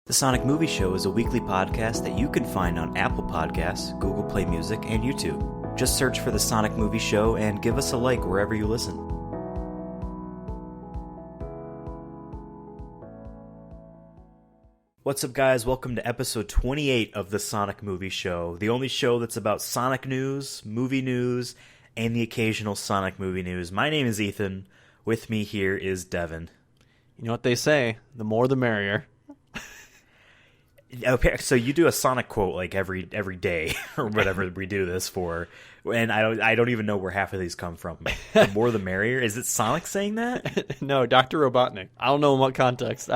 The Sonic Movie Show is a weekly podcast that you can find on Apple Podcasts, Google Play Music, and YouTube. Just search for The Sonic Movie Show and give us a like wherever you listen. What's up, guys? Welcome to episode 28 of The Sonic Movie Show, the only show that's about Sonic news, and the occasional Sonic movie news. My name is Ethan. With me here is Devin. You know what they say, the more the merrier. Okay, so you do a Sonic quote like every day or whatever we do this for, and I don't even know where half of these come from. The more the merrier. Is it Sonic saying that? No, Dr. Robotnik. I don't know in what context.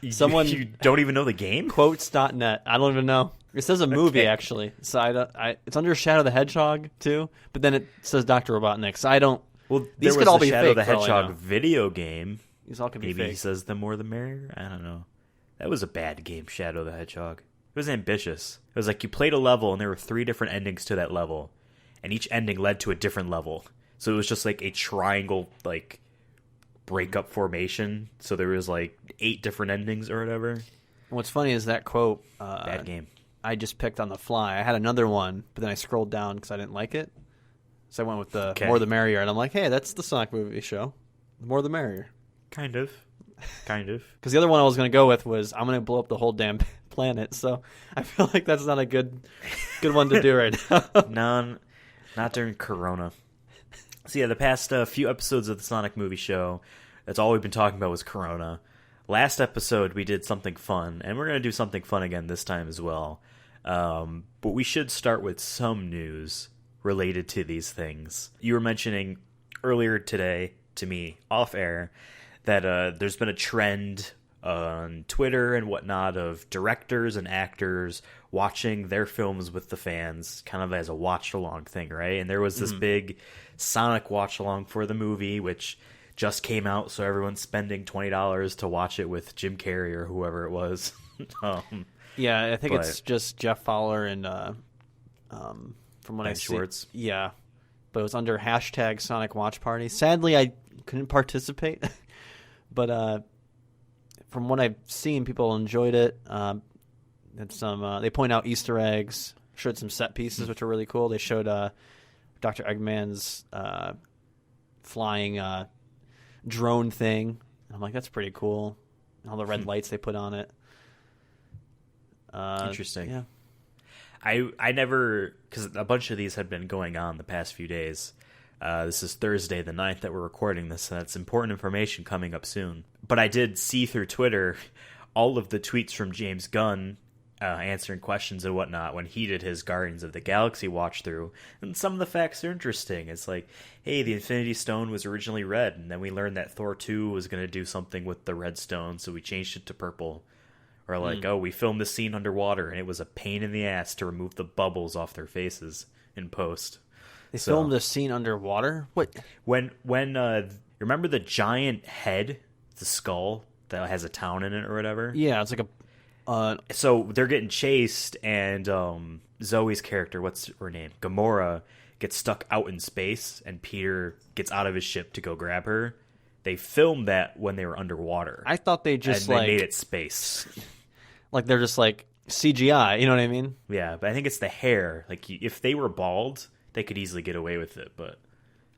Someone you don't even know the game? Quotes.net. I don't even know. It says a movie actually. So it's under Shadow the Hedgehog too, but then it says Dr. Robotnik. So I don't. Well, these could all be Shadow fake. the Hedgehog video game. These all could be Maybe fake. He says the more the merrier. I don't know. That was a bad game, Shadow the Hedgehog. It was ambitious. It was like you played a level, and there were 3 different endings to that level, and each ending led to a different level. So it was just like a triangle, like, breakup formation. So there was like 8 different endings or whatever. What's funny is that quote. Bad game. I just picked on the fly. I had another one, but then I scrolled down because I didn't like it. So I went with the more the merrier, and I'm like, hey, that's the Sonic Movie Show. The more the merrier. Kind of. Because the other one I was going to go with was I'm going to blow up the whole damn planet. So I feel like that's not a good one to do right now. No, not during Corona. So yeah, the past few episodes of the Sonic Movie Show, that's all we've been talking about was Corona. Last episode we did something fun, and we're going to do something fun again this time as well. But we should start with some news related to these things. You were mentioning earlier today to me, off air, that there's been a trend on Twitter and whatnot of directors and actors watching their films with the fans, kind of as a watch-along thing, right? And there was this big Sonic watch-along for the movie, which just came out, so everyone's spending $20 to watch it with Jim Carrey or whoever it was. Yeah, I think it's just Jeff Fowler and from what I see, Schwartz. Yeah, but it was under hashtag Sonic Watch Party. Sadly, I couldn't participate. But from what I've seen, people enjoyed it. They point out Easter eggs, showed some set pieces, which are really cool. They showed Dr. Eggman's flying drone thing. I'm like, that's pretty cool. And all the red lights they put on it. Interesting. Yeah. I never, because a bunch of these had been going on the past few days. This is Thursday the 9th that we're recording this, and that's important information coming up soon. But I did see through Twitter all of the tweets from James Gunn answering questions and whatnot when he did his Guardians of the Galaxy watch through, and some of the facts are interesting. It's like, hey, the Infinity Stone was originally red, and then we learned that Thor 2 was going to do something with the red stone, so we changed it to purple. Or like, oh, we filmed this scene underwater, and it was a pain in the ass to remove the bubbles off their faces in post. They filmed a scene underwater? What? When remember the giant head, the skull that has a town in it or whatever? Yeah, it's like a... So they're getting chased, and Zoe's character, what's her name? Gamora, gets stuck out in space, and Peter gets out of his ship to go grab her. They filmed that when they were underwater. I thought they just and they made it space. Like they're just like CGI, you know what I mean? Yeah, but I think it's the hair. Like if they were bald, they could easily get away with it, but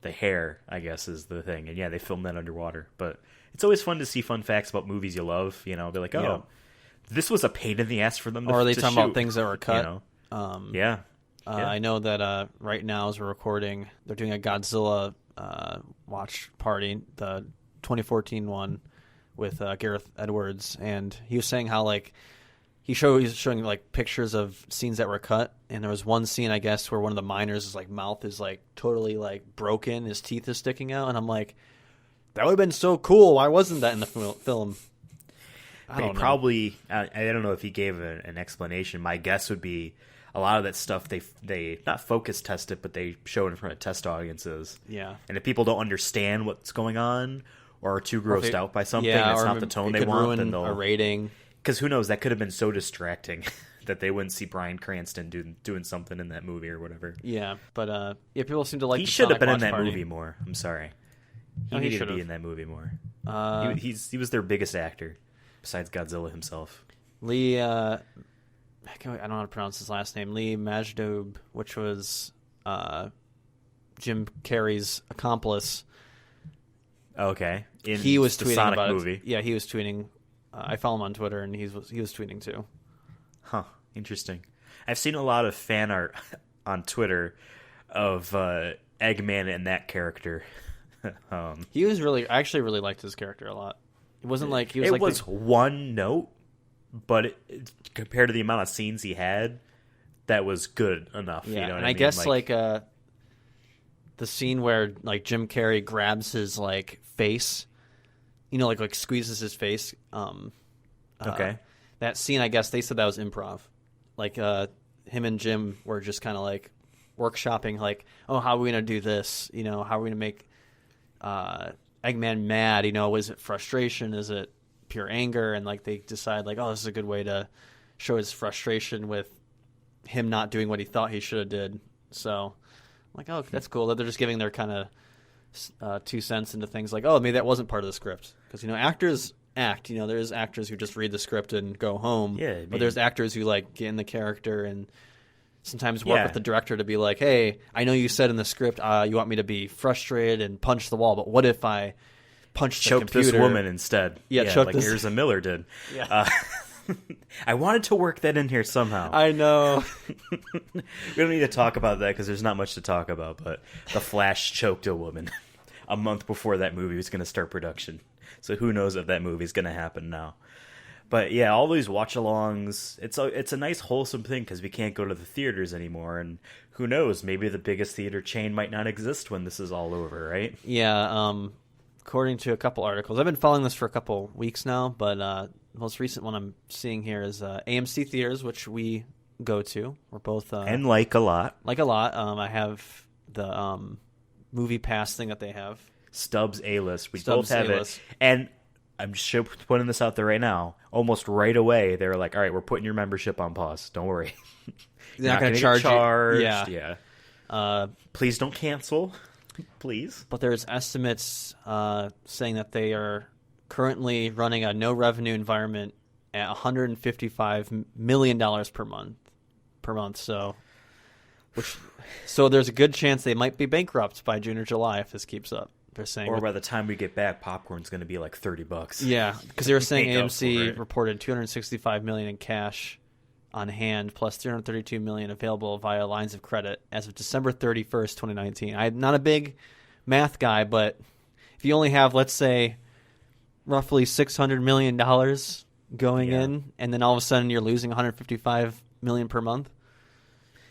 the hair, I guess, is the thing. And yeah, they filmed that underwater. But it's always fun to see fun facts about movies you love. You know, be like, oh, this was a pain in the ass for them. Or are they to talking shoot, about things that were cut? You know? Yeah. I know that right now as we're recording, they're doing a Godzilla watch party, the 2014 one with Gareth Edwards, and he was saying how like he's showing like pictures of scenes that were cut, and there was one scene I guess where one of the miners' like mouth is like totally like broken, his teeth is sticking out, and I'm like, that would have been so cool. Why wasn't that in the film? I don't know if he gave an explanation. My guess would be a lot of that stuff they not focus test it, but they show it in front of test audiences. Yeah, and if people don't understand what's going on or are too grossed out by something, that's not the tone they want, then they'll a rating. Because who knows, that could have been so distracting that they wouldn't see Bryan Cranston doing something in that movie or whatever. Yeah, but people seem to like. He the should have been in Sonic that Watch movie more. I'm sorry, he should be in that movie more. He he was their biggest actor besides Godzilla himself. Lee, I don't know how to pronounce his last name. Lee Majdoub, which was Jim Carrey's accomplice. Okay, in He was the tweeting Sonic about movie. it. Yeah, he was tweeting. I follow him on Twitter, and he was tweeting too. Huh, interesting. I've seen a lot of fan art on Twitter of Eggman and that character. He was really, I actually really liked his character a lot. It wasn't like he was. It was one note, but compared to the amount of scenes he had, that was good enough. Yeah, You know what and I I mean? guess the scene where like Jim Carrey grabs his like face, like squeezes his face. Okay. That scene, I guess they said that was improv. Like him and Jim were just kind of like workshopping, like, oh, how are we gonna do this? How are we gonna make Eggman mad? Is it frustration? Is it pure anger? And like they decide, like, oh, this is a good way to show his frustration with him not doing what he thought he should have did. So, I'm like, oh, that's cool that they're just giving their kind of 2 cents into things. Like, oh, maybe that wasn't part of the script because actors act. There's actors who just read the script and go home. Yeah, but there's actors who like get in the character and sometimes work with the director to be like, hey, I know you said in the script you want me to be frustrated and punch the wall, but what if I punch the choked computer? this woman instead. Yeah, like Irza Miller did. Yeah. I wanted to work that in here somehow. I know. We don't need to talk about that because there's not much to talk about, but The Flash choked a woman a month before that movie was going to start production. So who knows if that movie's going to happen now. But yeah, all these watch-alongs, it's a nice wholesome thing because we can't go to the theaters anymore, and who knows, maybe the biggest theater chain might not exist when this is all over, right? Yeah, according to a couple articles. I've been following this for a couple weeks now, but the most recent one I'm seeing here is AMC Theaters, which we go to. We're both... and like a lot. Like a lot. I have the movie pass thing that they have. Stubbs A-List. We Stubbs both have A-List. it. And I'm just putting this out there right now. Almost right away, they were like, all right, we're putting your membership on pause. Don't worry. They're not going to gonna charge you. Yeah. Please don't cancel. Please. But there's estimates saying that they are currently running a no revenue environment at $155 million per month. So there's a good chance they might be bankrupt by June or July if this keeps up. They're saying, or by the time we get back, popcorn's going to be like $30. Yeah, because they were saying Make up AMC for it. reported $265 million in cash on hand, plus $332 million available via lines of credit as of December 31st, 2019. I'm not a big math guy, but if you only have, let's say, roughly $600 million going in, and then all of a sudden you're losing $155 million per month.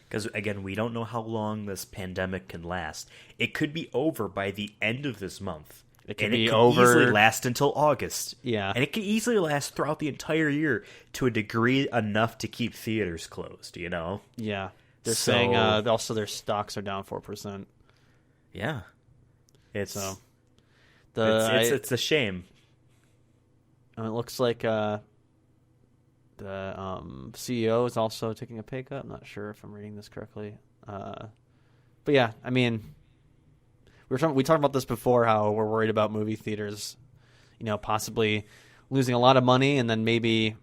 Because, again, we don't know how long this pandemic can last. It could be over by the end of this month. It could and be it could over. easily last until August. Yeah. And it could easily last throughout the entire year to a degree enough to keep theaters closed, Yeah. They're So- saying also their stocks are down 4%. Yeah. It's It's a shame. it looks like the CEO is also taking a pay cut. I'm not sure if I'm reading this correctly. But yeah, I mean, we talked about this before, how we're worried about movie theaters, possibly losing a lot of money and then maybe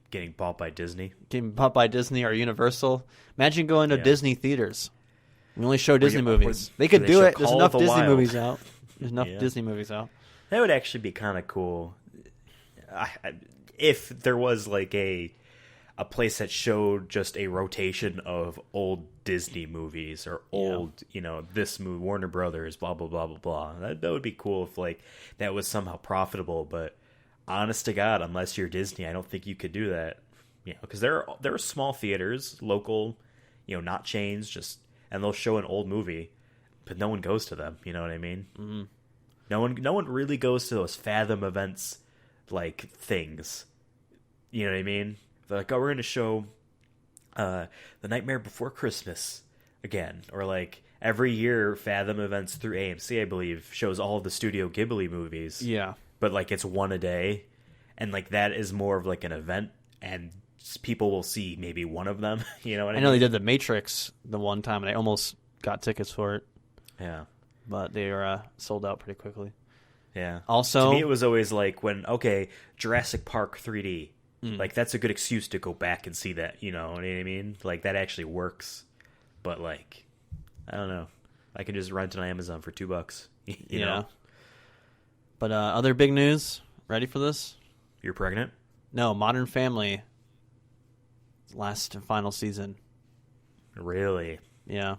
Getting bought by Disney. getting bought by Disney or Universal. Imagine going to Yeah. Disney theaters. We only show Disney you- movies. They or could they do should it. There's Call enough of the Disney Wild. movies out. There's enough Yeah. Disney movies out. That would actually be kind of cool. If there was like a place that showed just a rotation of old Disney movies or old, this movie, Warner Brothers, blah, blah, blah, blah, blah. That would be cool if like that was somehow profitable. But honest to God, unless you're Disney, I don't think you could do that. Because there are small theaters, local, not chains, and they'll show an old movie, but no one goes to them. You know what I mean? Mm-hmm. No one really goes to those Fathom events, like things. You know what I mean? They're like, oh, we're going to show The Nightmare Before Christmas again, or like every year Fathom events through AMC, I believe, shows all of the Studio Ghibli movies. Yeah. But like it's one a day, and like that is more of like an event, and people will see maybe one of them. You know what I mean? I know they did The Matrix the one time, and I almost got tickets for it. Yeah. But they were sold out pretty quickly. Yeah. Also, to me, it was always like when Jurassic Park 3D Like, that's a good excuse to go back and see that, you know what I mean? Like, that actually works. But, like, I don't know. I can just rent it on Amazon for $2, you know? But other big news. Ready for this? You're pregnant? No, Modern Family. Last and final season. Really? Yeah.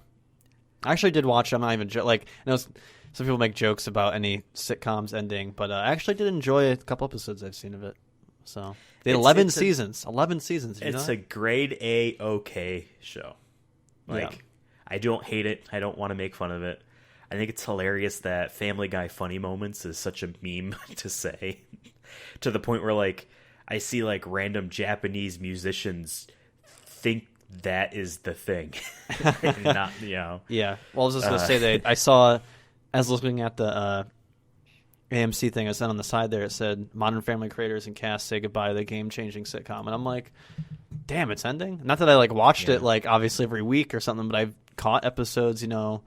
I actually did watch it. I'm not even like, I know some people make jokes about any sitcoms ending, but I actually did enjoy a couple episodes I've seen of it. So they had 11 seasons. 11 seasons. It's a grade A okay show. Like, Yeah. I don't hate it. I don't want to make fun of it. I think it's hilarious that Family Guy funny moments is such a meme to say, to the point where, like, I see, like, random Japanese musicians think that is the thing. Not, you know. Yeah. Well, I was just going to say that I saw, as looking at the AMC thing I sent on the side there, it said Modern Family creators and cast say goodbye to the game-changing sitcom. And I'm like, damn, it's ending? Not that I, like, watched it, like, obviously every week or something, but I've caught episodes, you know,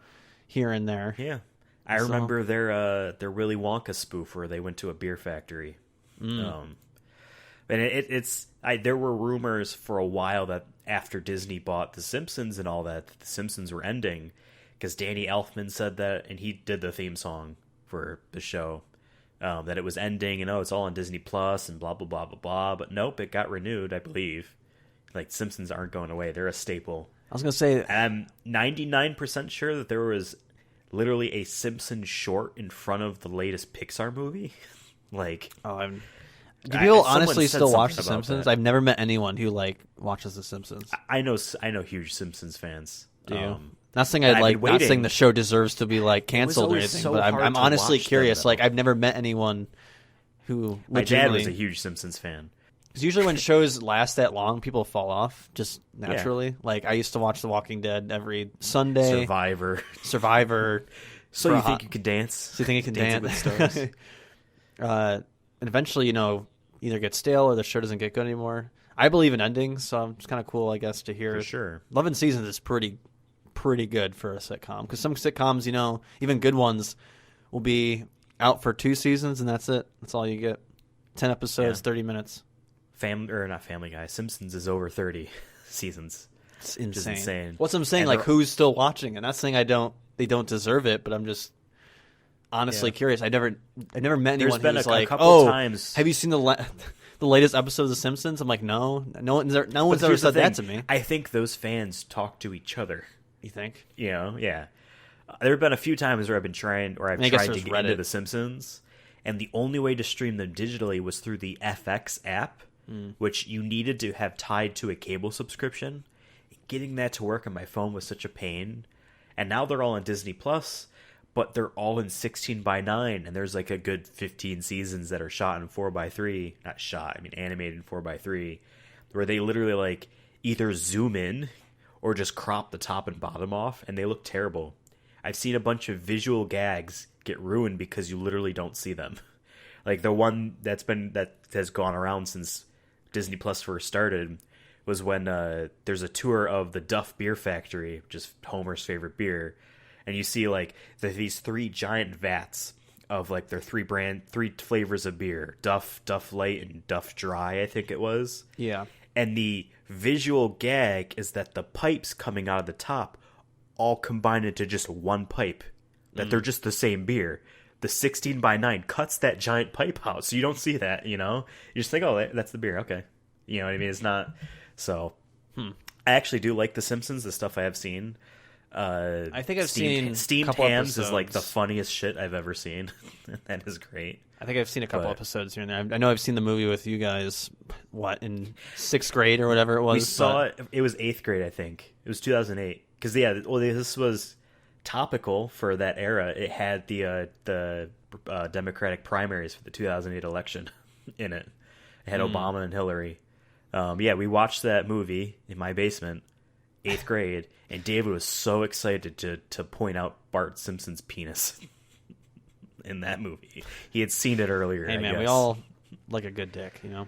here and there. Yeah. I remember their Willy Wonka spoof where they went to a beer factory. And there were rumors for a while that after Disney bought The Simpsons and all that, The Simpsons were ending, because Danny Elfman said that, and he did the theme song for the show, that it was ending, and it's all on Disney Plus and blah, blah, blah, blah, blah. But nope, it got renewed, I believe. Like, Simpsons aren't going away. They're a staple. I was going to say... I'm 99% sure that there was literally a Simpsons short in front of the latest Pixar movie. Like... Do people honestly said still watch The something about Simpsons? that. I've never met anyone who, like, watches The Simpsons. I know huge Simpsons fans. Do you? Not saying not saying the show deserves to be, like, canceled or always anything, so but hard I'm to honestly watch them, curious. though. Like, I've never met anyone who My dad legitimately... was a huge Simpsons fan. Because usually when shows last that long, people fall off just naturally. Yeah. Like, I used to watch The Walking Dead every Sunday. Survivor. So you think you can dance? So you think you can dance? With stars. And eventually, you know, either get stale or the show doesn't get good anymore. I believe in endings, so it's kind of cool, I guess, to hear. For sure. 11 seasons is pretty good for a sitcom. Because some sitcoms, you know, even good ones, will be out for 2 seasons, and that's it. That's all you get. 10 episodes, 30 minutes. Not Family Guy. Simpsons is over 30 seasons. It's insane. Insane. What's I'm saying? Like, who's still watching? And that's saying they don't deserve it, but I'm just honestly curious. I never met anyone who's like, times. Have you seen the latest episode of The Simpsons? I'm like, no one's ever said that to me. I think those fans talk to each other. You think? You know, yeah. There have been a few times where I've tried to get into The Simpsons, and the only way to stream them digitally was through the FX app, which you needed to have tied to a cable subscription. Getting that to work on my phone was such a pain. And now they're all on Disney Plus, but they're all in 16:9, and there's like a good 15 seasons that are shot in 4:3. Not shot, I mean animated in 4:3, where they literally like either zoom in or just crop the top and bottom off, and they look terrible. I've seen a bunch of visual gags get ruined because you literally don't see them. Like the one that has gone around since Disney Plus first started was when there's a tour of the Duff Beer Factory, which is Homer's favorite beer, and you see like these 3 giant vats of like their 3 flavors of beer: Duff, Duff Light, and Duff Dry, I think it was. Yeah. And the visual gag is that the pipes coming out of the top all combine into just one pipe. That they're just the same beer. The 16:9 cuts that giant pipe out, so you don't see that, you know? You just think, oh, that's the beer, okay. You know what I mean? It's not... So, I actually do like The Simpsons, the stuff I have seen. I think I've seen Steamed Hams is like the funniest shit I've ever seen. That is great. I think I've seen a couple episodes here and there. I know I've seen the movie with you guys, in 6th grade or whatever it was. We saw it. It was 8th grade, I think. It was 2008. Because, this was topical for that era. It had the Democratic primaries for the 2008 election in it. It had Obama and Hillary. We watched that movie in my basement, 8th grade, and David was so excited to point out Bart Simpson's penis in that movie. He had seen it earlier. Hey, man, I guess. we all like a good dick, you know?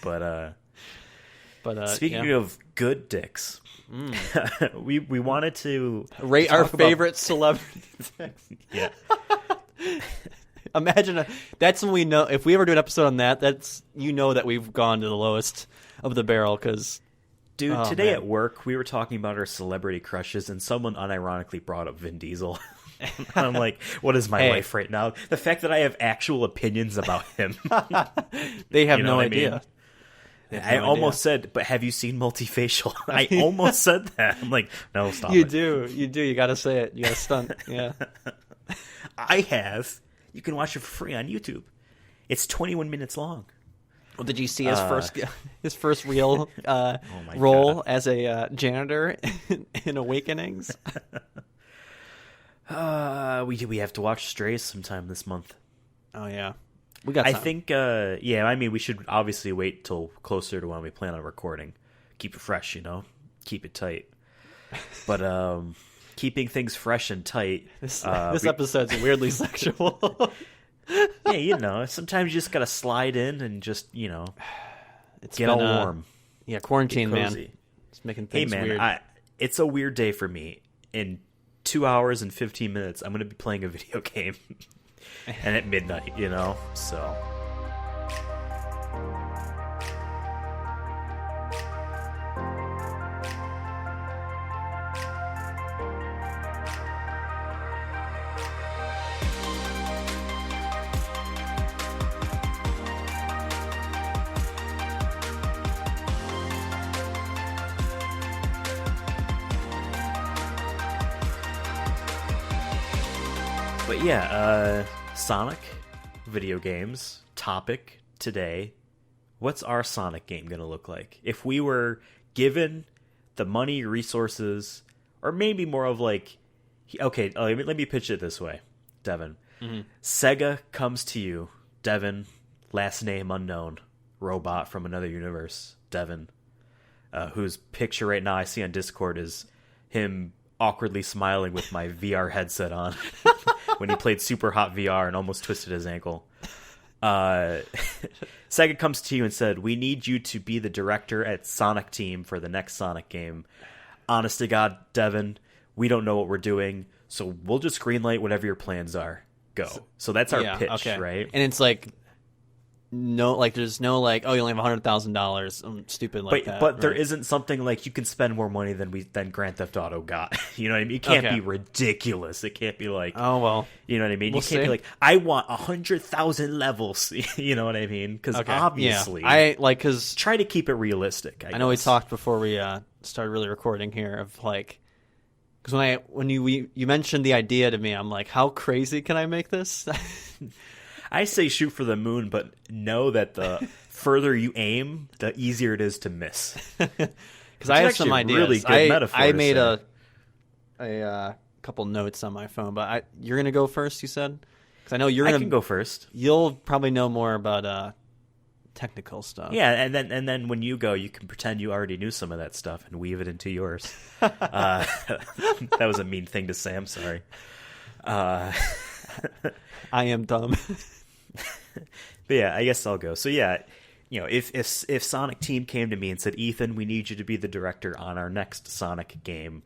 But speaking of good dicks, we wanted to rate our favorite celebrity dicks. Yeah. Imagine that's when we know if we ever do an episode on that. That's that we've gone to the lowest of the barrel because. Dude, today at work, we were talking about our celebrity crushes, and someone unironically brought up Vin Diesel. I'm like, what is my life right now? The fact that I have actual opinions about him. They have no idea. I almost said, but have you seen Multifacial? I almost said that. I'm like, no, stop it. You do. You got to say it. You got to stunt. Yeah. I have. You can watch it for free on YouTube. It's 21 minutes long. Well, did you see his first real role as a janitor in Awakenings? We have to watch Strays sometime this month. Oh yeah, we got. I think I mean we should obviously wait till closer to when we plan on recording. Keep it fresh, keep it tight. But keeping things fresh and tight. This episode's weirdly sexual. Yeah, sometimes you just gotta slide in and just, it's get all warm. Yeah, quarantine, man. It's making things weird. It's a weird day for me. In 2 hours and 15 minutes, I'm gonna be playing a video game, and at midnight, so. But yeah, Sonic video games topic today. What's our Sonic game going to look like? If we were given the money, resources, or maybe more of like, okay, let me pitch it this way, Devin. Mm-hmm. Sega comes to you, Devin, last name unknown, robot from another universe, Devin, whose picture right now I see on Discord is him awkwardly smiling with my VR headset on when he played Super Hot VR and almost twisted his ankle. Sega comes to you and said, we need you to be the director at Sonic Team for the next Sonic game. Honest to God, Devin, we don't know what we're doing, so we'll just greenlight whatever your plans are. Go. So that's our pitch, right? And it's like, there's no oh, you only have $100,000, stupid that. But there isn't something like you can spend more money than Grand Theft Auto got. You know what I mean? It can't be ridiculous. It can't be like, oh well, you know what I mean? You can't be like, I want 100,000 levels. You know what I mean? Because obviously, because try to keep it realistic. I know we talked before we started really recording here of because when you mentioned the idea to me, I'm like, how crazy can I make this? I say shoot for the moon, but know that the further you aim, the easier it is to miss. Because I have some ideas. Really good metaphor. I made a couple notes on my phone, but you're gonna go first. You said because I know I can go first. You'll probably know more about technical stuff. Yeah, and then when you go, you can pretend you already knew some of that stuff and weave it into yours. That was a mean thing to say. I'm sorry. I am dumb. But yeah, I guess I'll go. So yeah, if Sonic Team came to me and said, Ethan, we need you to be the director on our next Sonic game,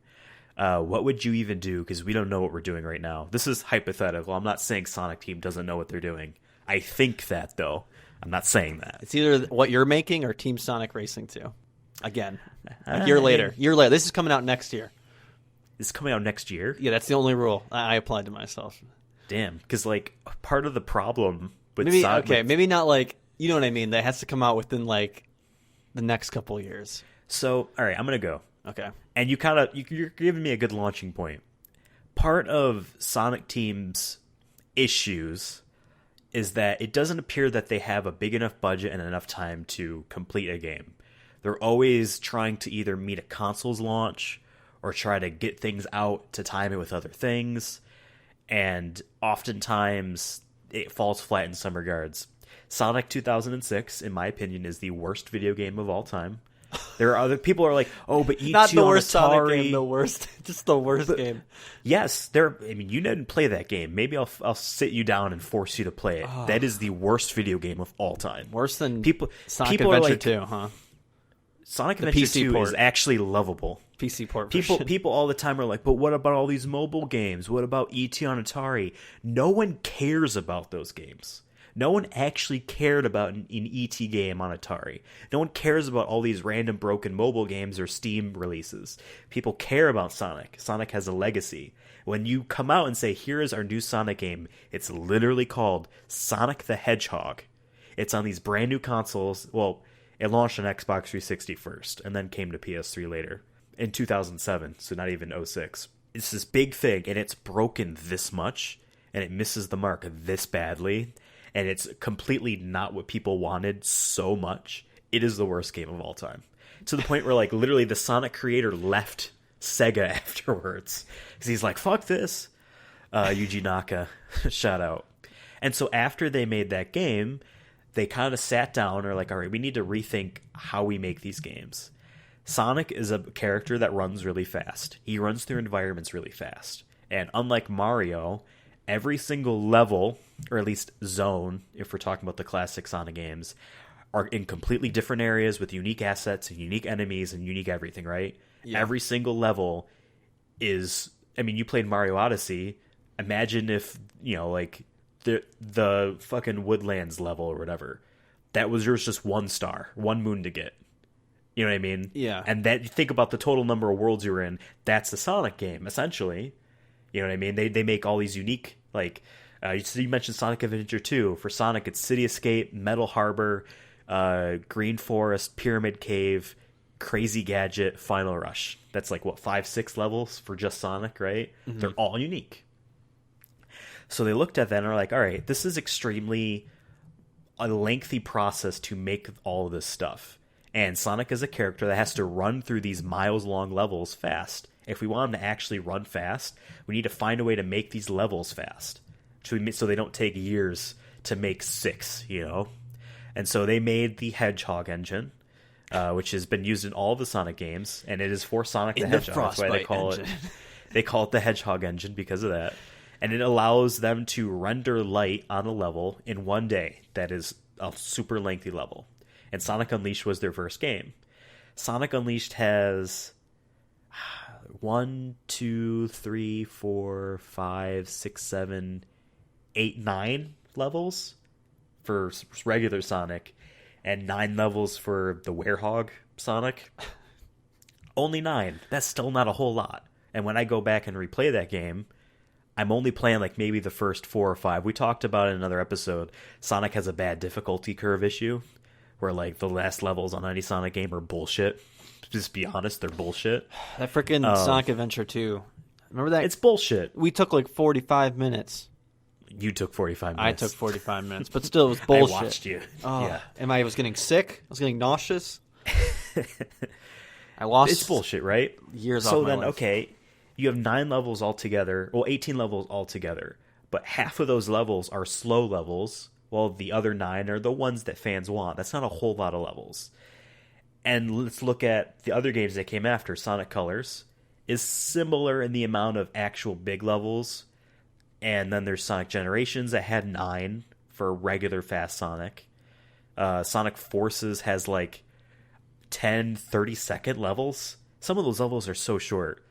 what would you even do? Because we don't know what we're doing right now. This is hypothetical. I'm not saying Sonic Team doesn't know what they're doing. I think that, though. I'm not saying that. It's either what you're making or Team Sonic Racing 2. Again, a year later. This is coming out next year. This is coming out next year? Yeah, that's the only rule I applied to myself. Damn, because part of the problem with maybe not you know what I mean. That has to come out within the next couple of years. So, all right, I'm gonna go. Okay, and you're giving me a good launching point. Part of Sonic Team's issues is that it doesn't appear that they have a big enough budget and enough time to complete a game. They're always trying to either meet a console's launch or try to get things out to time it with other things. And oftentimes it falls flat in some regards. Sonic 2006, in my opinion, is the worst video game of all time. There are other people who are like, oh, but E2 not the worst on Atari, Sonic game, the worst, just the worst game. Yes, you didn't play that game. Maybe I'll sit you down and force you to play it. That is the worst video game of all time. Worse than Sonic Adventure 2, huh? Sonic Adventure 2 is actually lovable. PC port version. People all the time are like, but what about all these mobile games? What about ET on Atari? No one cares about those games. No one actually cared about an ET game on Atari. No one cares about all these random broken mobile games or Steam releases. People care about Sonic. Sonic has a legacy. When you come out and say, here is our new Sonic game, it's literally called Sonic the Hedgehog. It's on these brand new consoles. Well, it launched on Xbox 360 first, and then came to PS3 later in 2007, so not even 06. It's this big thing, and it's broken this much, and it misses the mark this badly, and it's completely not what people wanted so much. It is the worst game of all time. To the point where, like, literally the Sonic creator left Sega afterwards. Because he's like, fuck this. Yuji Naka, shout out. And so after they made that game, they kind of sat down and are like, all right, we need to rethink how we make these games. Sonic is a character that runs really fast. He runs through environments really fast. And unlike Mario, every single level, or at least zone, if we're talking about the classic Sonic games, are in completely different areas with unique assets and unique enemies and unique everything, right? Yeah. Every single level is... I mean, you played Mario Odyssey. Imagine if, you know, like, the fucking Woodlands level or whatever, that was yours just 1 star, 1 moon to get. You know what I mean? Yeah. And that, you think about the total number of worlds you're in, that's the Sonic game, essentially. You know what I mean? They make all these unique, like, you mentioned Sonic Adventure 2. For Sonic, it's City Escape, Metal Harbor, Green Forest, Pyramid Cave, Crazy Gadget, Final Rush. That's like, what, 5-6 levels for just Sonic, right? Mm-hmm. They're all unique. So they looked at that and are like, all right, this is extremely a lengthy process to make all of this stuff. And Sonic is a character that has to run through these miles-long levels fast. If we want him to actually run fast, we need to find a way to make these levels fast, so they don't take years to make 6, you know? And so they made the Hedgehog engine, which has been used in all the Sonic games, and it is for Sonic the Hedgehog. That's why they call it the Hedgehog engine, because of that. And it allows them to render light on a level in 1 day that is a super lengthy level. And Sonic Unleashed was their first game. Sonic Unleashed has 1, 2, 3, 4, 5, 6, 7, 8, 9 levels for regular Sonic, and 9 levels for the Werehog Sonic. Only 9. That's still not a whole lot. And when I go back and replay that game, I'm only playing like maybe the first 4 or 5. We talked about in another episode, Sonic has a bad difficulty curve issue, where like the last levels on any Sonic game are bullshit. Just be honest, they're bullshit. That freaking Sonic Adventure 2. Remember that? It's bullshit. We took like 45 minutes. You took 45 minutes. I took 45 minutes, but still, it was bullshit. I watched you. Oh, yeah. I was getting sick. I was getting nauseous. I lost. It's bullshit, right? Years off my life. So then, okay, you have 9 levels altogether. Well, 18 levels altogether. But half of those levels are slow levels, while the other 9 are the ones that fans want. That's not a whole lot of levels. And let's look at the other games that came after. Sonic Colors is similar in the amount of actual big levels. And then there's Sonic Generations that had 9 for regular fast Sonic. Sonic Forces has like 10, 30-second levels. Some of those levels are so short.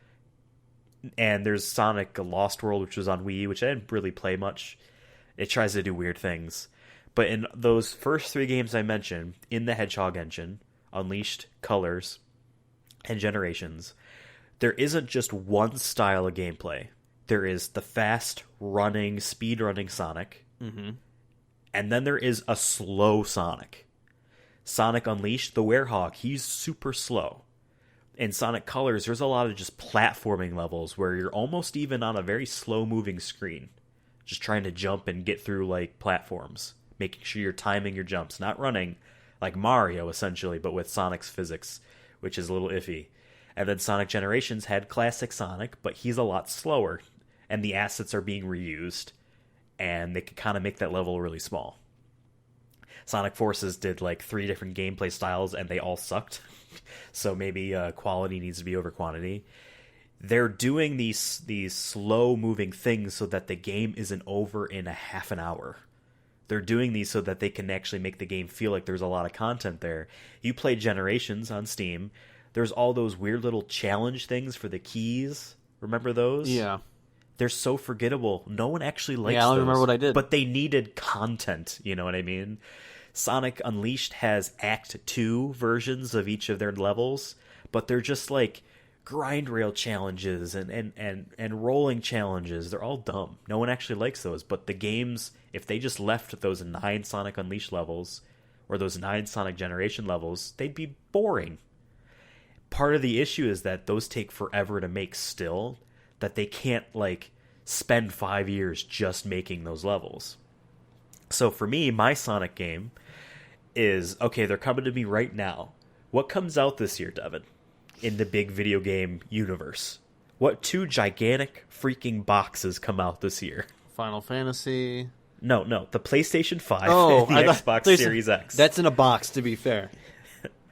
And there's Sonic Lost World, which was on Wii, which I didn't really play much. It tries to do weird things. But in those first 3 games I mentioned, in the Hedgehog engine, Unleashed, Colors, and Generations, there isn't just one style of gameplay. There is the fast-running, speed-running Sonic, and then there is a slow Sonic. Sonic Unleashed, the Werehog, he's super slow. In Sonic Colors, there's a lot of just platforming levels where you're almost even on a very slow-moving screen, just trying to jump and get through like platforms, making sure you're timing your jumps, not running like Mario, essentially, but with Sonic's physics, which is a little iffy. And then Sonic Generations had classic Sonic, but he's a lot slower, and the assets are being reused, and they could kind of make that level really small. Sonic Forces did like 3 different gameplay styles, and they all sucked. So maybe quality needs to be over quantity. They're doing these slow-moving things so that the game isn't over in a half an hour. They're doing these so that they can actually make the game feel like there's a lot of content there. You play Generations on Steam. there's all those weird little challenge things for the keys. Remember those? Yeah. They're so forgettable. No one actually likes Yeah, I don't those, remember what I did. But they needed content, you know what I mean? Sonic Unleashed has Act 2 versions of each of their levels, but they're just like grind rail challenges and rolling challenges. They're all dumb. No one actually likes those, but the games, if they just left those 9 Sonic Unleashed levels or those 9 Sonic Generation levels, they'd be boring. Part of the issue is that those take forever to make still, that they can't like spend 5 years just making those levels. So for me, my Sonic game is, okay, they're coming to me right now. What comes out this year, Devin, in the big video game universe? What 2 gigantic freaking boxes come out this year? Final Fantasy. No, the PlayStation 5 and the Xbox Series X. That's in a box, to be fair.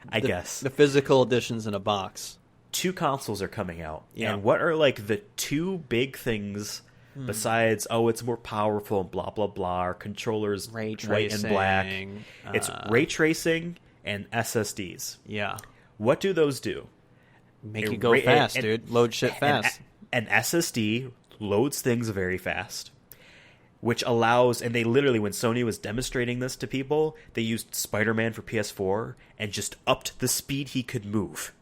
I guess. The physical edition's in a box. 2 consoles are coming out. Yeah. And what are like the 2 big things besides, it's more powerful and blah, blah, blah, our controllers Ray white and black. tracing, It's ray tracing and SSDs. Yeah. What do those do? Make it go fast, dude. Load shit fast. An SSD loads things very fast, which allows, and they literally, when Sony was demonstrating this to people, they used Spider-Man for PS4 and just upped the speed he could move.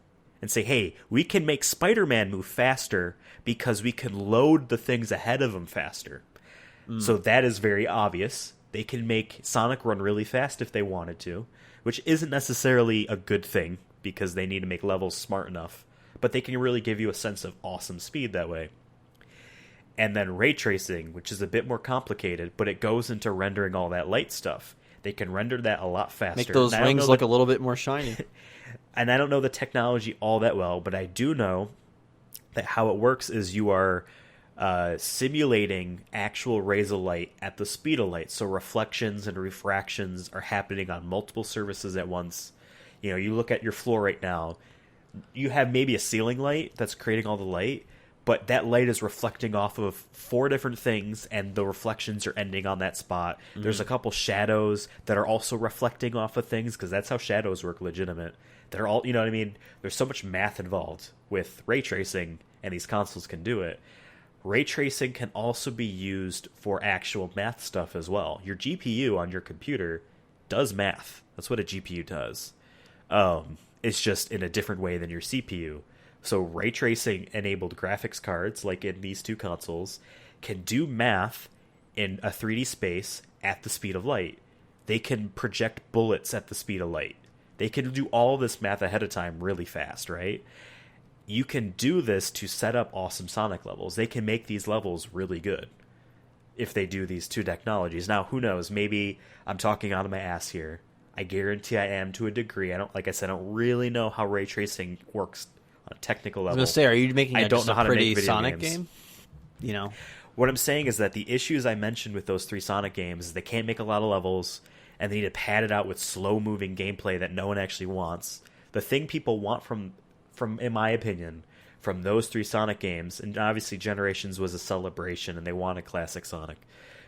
And say, hey, we can make Spider-Man move faster because we can load the things ahead of him faster. So that is very obvious. They can make Sonic run really fast if they wanted to, which isn't necessarily a good thing because they need to make levels smart enough. But they can really give you a sense of awesome speed that way. And then ray tracing, which is a bit more complicated, but it goes into rendering all that light stuff. They can render that a lot faster. Make those rings look a little bit more shiny. And I don't know the technology all that well, but I do know that how it works is you are simulating actual rays of light at the speed of light. So reflections and refractions are happening on multiple surfaces at once. You know, you look at your floor right now, you have maybe a ceiling light that's creating all the light, but that light is reflecting off of 4 different things, and the reflections are ending on that spot. There's a couple shadows that are also reflecting off of things, because that's how shadows work legitimate. They're all, you know what I mean? There's so much math involved with ray tracing, and these consoles can do it. Ray tracing can also be used for actual math stuff as well. Your GPU on your computer does math. That's what a GPU does. It's just in a different way than your CPU. So ray tracing enabled graphics cards, like in these 2 consoles, can do math in a 3D space at the speed of light. They can project bullets at the speed of light. They can do all this math ahead of time really fast, right? You can do this to set up awesome Sonic levels. They can make these levels really good if they do these 2 technologies. Now, who knows? Maybe I'm talking out of my ass here. I guarantee I am to a degree. I don't really know how ray tracing works on a technical level. I was going to say, are you making I don't know how to pretty make video Sonic games. game? You know, what I'm saying is that the issues I mentioned with those 3 Sonic games is they can't make a lot of levels, and they need to pad it out with slow-moving gameplay that no one actually wants. The thing people want from in my opinion, from those 3 Sonic games, and obviously Generations was a celebration, and they wanted classic Sonic,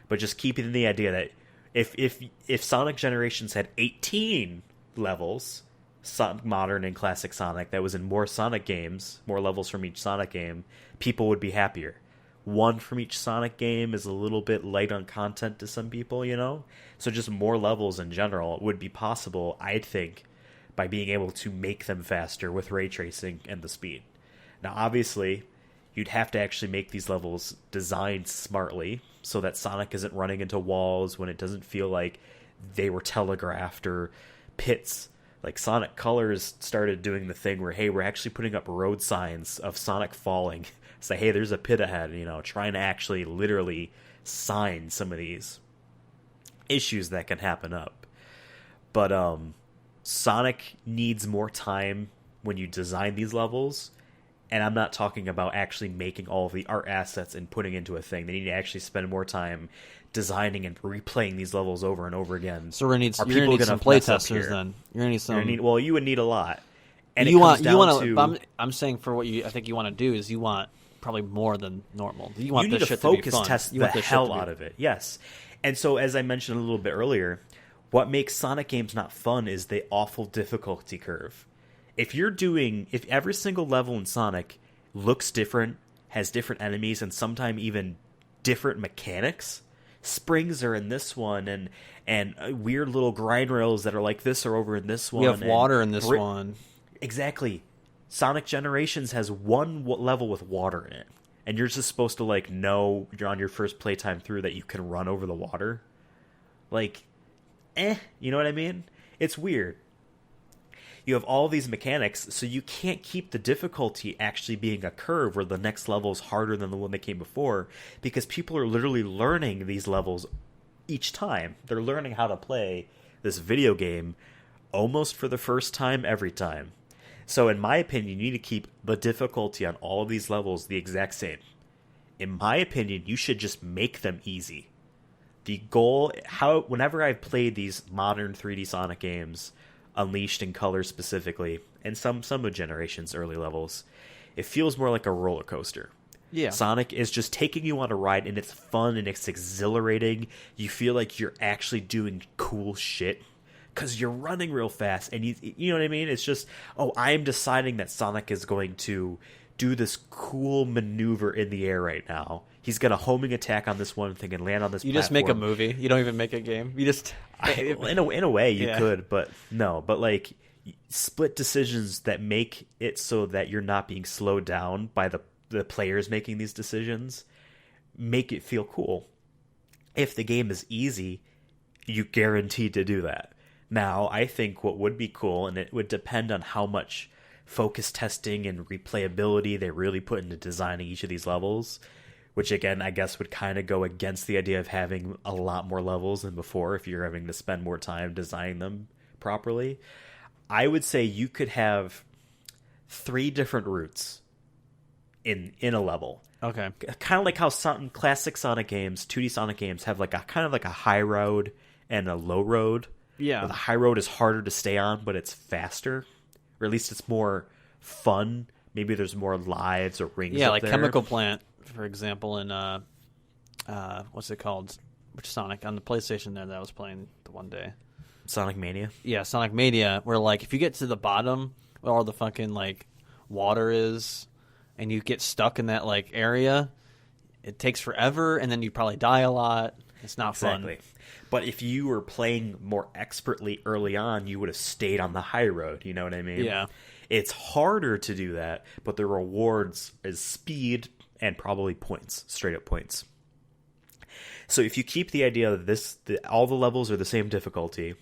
but just keeping the idea that if Sonic Generations had 18 levels, modern and classic Sonic, that was in more Sonic games, more levels from each Sonic game, people would be happier. 1 from each Sonic game is a little bit light on content to some people, you know? So just more levels in general would be possible, I think, by being able to make them faster with ray tracing and the speed. Now, obviously, you'd have to actually make these levels designed smartly so that Sonic isn't running into walls when it doesn't feel like they were telegraphed, or pits. Like Sonic Colors started doing the thing where, hey, we're actually putting up road signs of Sonic falling. Say, hey, there's a pit ahead, you know, trying to actually literally sign some of these issues that can happen up. But Sonic needs more time when you design these levels. And I'm not talking about actually making all of the art assets and putting into a thing. They need to actually spend more time designing and replaying these levels over and over again. So you're gonna need some playtesters then. You're gonna need some. Well, you would need a lot. And I'm saying for what I think you want to do is you want probably more than normal. You want need this to shit to be focus fun. test You the want this hell shit to be... out of it. Yes. And so, as I mentioned a little bit earlier, what makes Sonic games not fun is the awful difficulty curve. if every single level in Sonic looks different, has different enemies, and sometimes even different mechanics. Springs are in this one, and weird little grind rails that are like this are over in this one. We have water in this one. Exactly. Sonic Generations has one level with water in it, and you're just supposed to like know you're on your first playtime through that you can run over the water. Like, you know what I mean? It's weird. You have all these mechanics, so you can't keep the difficulty actually being a curve where the next level is harder than the one that came before, because people are literally learning these levels each time. They're learning how to play this video game almost for the first time every time. So in my opinion, you need to keep the difficulty on all of these levels the exact same. In my opinion, you should just make them easy. The goal, whenever I've played these modern 3D Sonic games, Unleashed and Color specifically, and some of Generation's early levels, it feels more like a roller coaster. Yeah. Sonic is just taking you on a ride, and it's fun and it's exhilarating. You feel like you're actually doing cool shit because you're running real fast, and you know what I mean? It's just, I'm deciding that Sonic is going to do this cool maneuver in the air right now. He's got a homing attack on this one thing and land on this platform. You just make a movie. You don't even make a game. You just... in a way, you could, but no. But, like, split decisions that make it so that you're not being slowed down by the players making these decisions make it feel cool. If the game is easy, you're guaranteed to do that. Now, I think what would be cool, and it would depend on how much focus testing and replayability they really put into designing each of these levels, which again I guess would kind of go against the idea of having a lot more levels than before if you're having to spend more time designing them properly. I would say you could have 3 different routes in a level. Okay. Kind of like how classic Sonic games, 2D Sonic games, have like a kind of like a high road and a low road. Yeah. Where the high road is harder to stay on, but it's faster. Or at least it's more fun. Maybe there's more lives or rings. Yeah, up like there. Chemical Plant, for example, in what's it called? Which Sonic on the PlayStation there that I was playing the one day. Sonic Mania. Yeah, Sonic Mania, where like if you get to the bottom where all the fucking like water is, and you get stuck in that like area, it takes forever, and then you probably die a lot. It's not Exactly. fun. But if you were playing more expertly early on, you would have stayed on the high road. You know what I mean? Yeah. It's harder to do that, but the rewards is speed and probably points, straight up points. So if you keep the idea that all the levels are the same difficulty,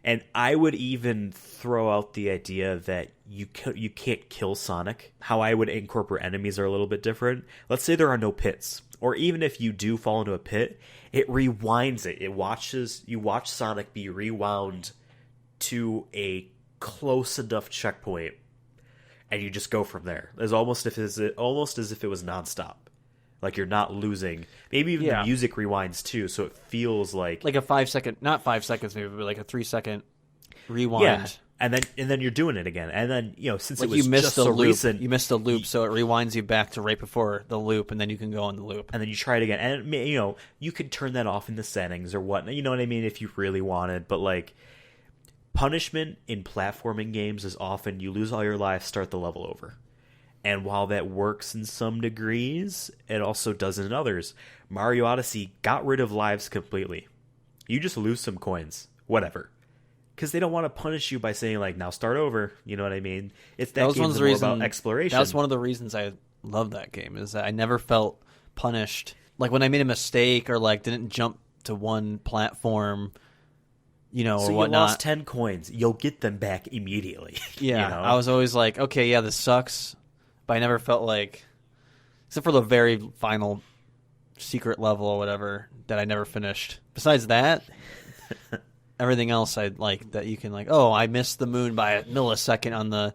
and I would even throw out the idea that you can't kill Sonic. How I would incorporate enemies are a little bit different. Let's say there are no pits, or even if you do fall into a pit, it rewinds it. You watch Sonic be rewound to a close enough checkpoint, and you just go from there. It's almost as if it was nonstop. Like you're not losing. Maybe even the music rewinds too, so it feels like a 5 second, not 5 seconds maybe, but like a 3 second rewind. Yeah, and then you're doing it again, and then since like it was you missed just the so loop. recent, You missed the loop, so it rewinds you back to right before the loop, and then you can go on the loop. and then you try it again, and you could turn that off in the settings or whatnot. You know what I mean? If you really wanted, but like punishment in platforming games is often you lose all your lives, start the level over. And while that works in some degrees, it also doesn't in others. Mario Odyssey got rid of lives completely. You just lose some coins, whatever. Because they don't want to punish you by saying, like, now start over. You know what I mean? It's that game's more about exploration. That was one of the reasons I love that game, is that I never felt punished. Like, when I made a mistake or, like, didn't jump to one platform, or so whatnot. You lost 10 coins. You'll get them back immediately. Yeah, I was always like, okay, yeah, this sucks. But I never felt like, except for the very final secret level or whatever that I never finished. Besides that, everything else I like that you can like, I missed the moon by a millisecond on the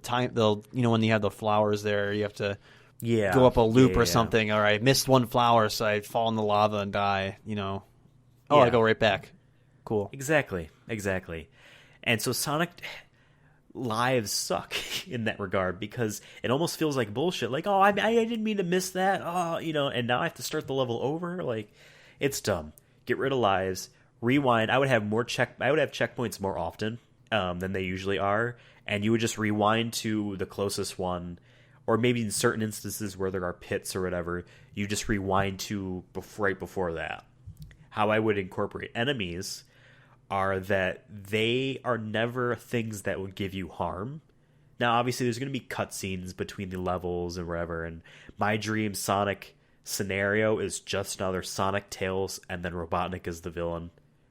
time. When you have the flowers there, you have to go up a loop or something. Or I missed one flower, so I fall in the lava and die. I go right back. Cool. Exactly. And so Sonic lives suck in that regard because it almost feels like bullshit. Like, I didn't mean to miss that. And now I have to start the level over. Like, it's dumb. Get rid of lives. Rewind. I would have checkpoints more often than they usually are, and you would just rewind to the closest one, or maybe in certain instances where there are pits or whatever, you just rewind to right before that. How I would incorporate enemies are that they are never things that would give you harm. Now, obviously, there's going to be cutscenes between the levels and whatever, and my dream Sonic scenario is just another Sonic, Tails, and then Robotnik is the villain.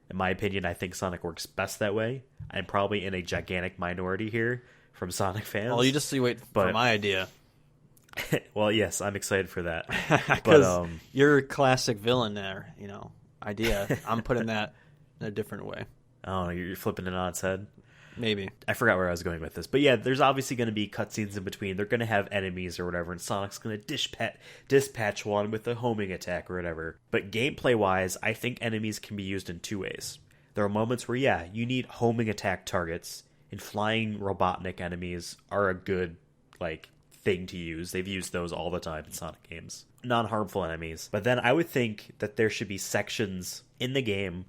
In my opinion, I think Sonic works best that way. I'm probably in a gigantic minority here from Sonic fans. Well, you just wait for my idea. Well, yes, I'm excited for that. Because your classic villain there, idea. I'm putting that in a different way. Oh, you're flipping it on its head? Maybe. I forgot where I was going with this. But yeah, there's obviously going to be cutscenes in between. They're going to have enemies or whatever, and Sonic's going to dispatch one with a homing attack or whatever. But gameplay-wise, I think enemies can be used in two ways. There are moments where, yeah, you need homing attack targets, and flying Robotnik enemies are a good, thing to use. They've used those all the time in Sonic games. Non-harmful enemies. But then I would think that there should be sections in the game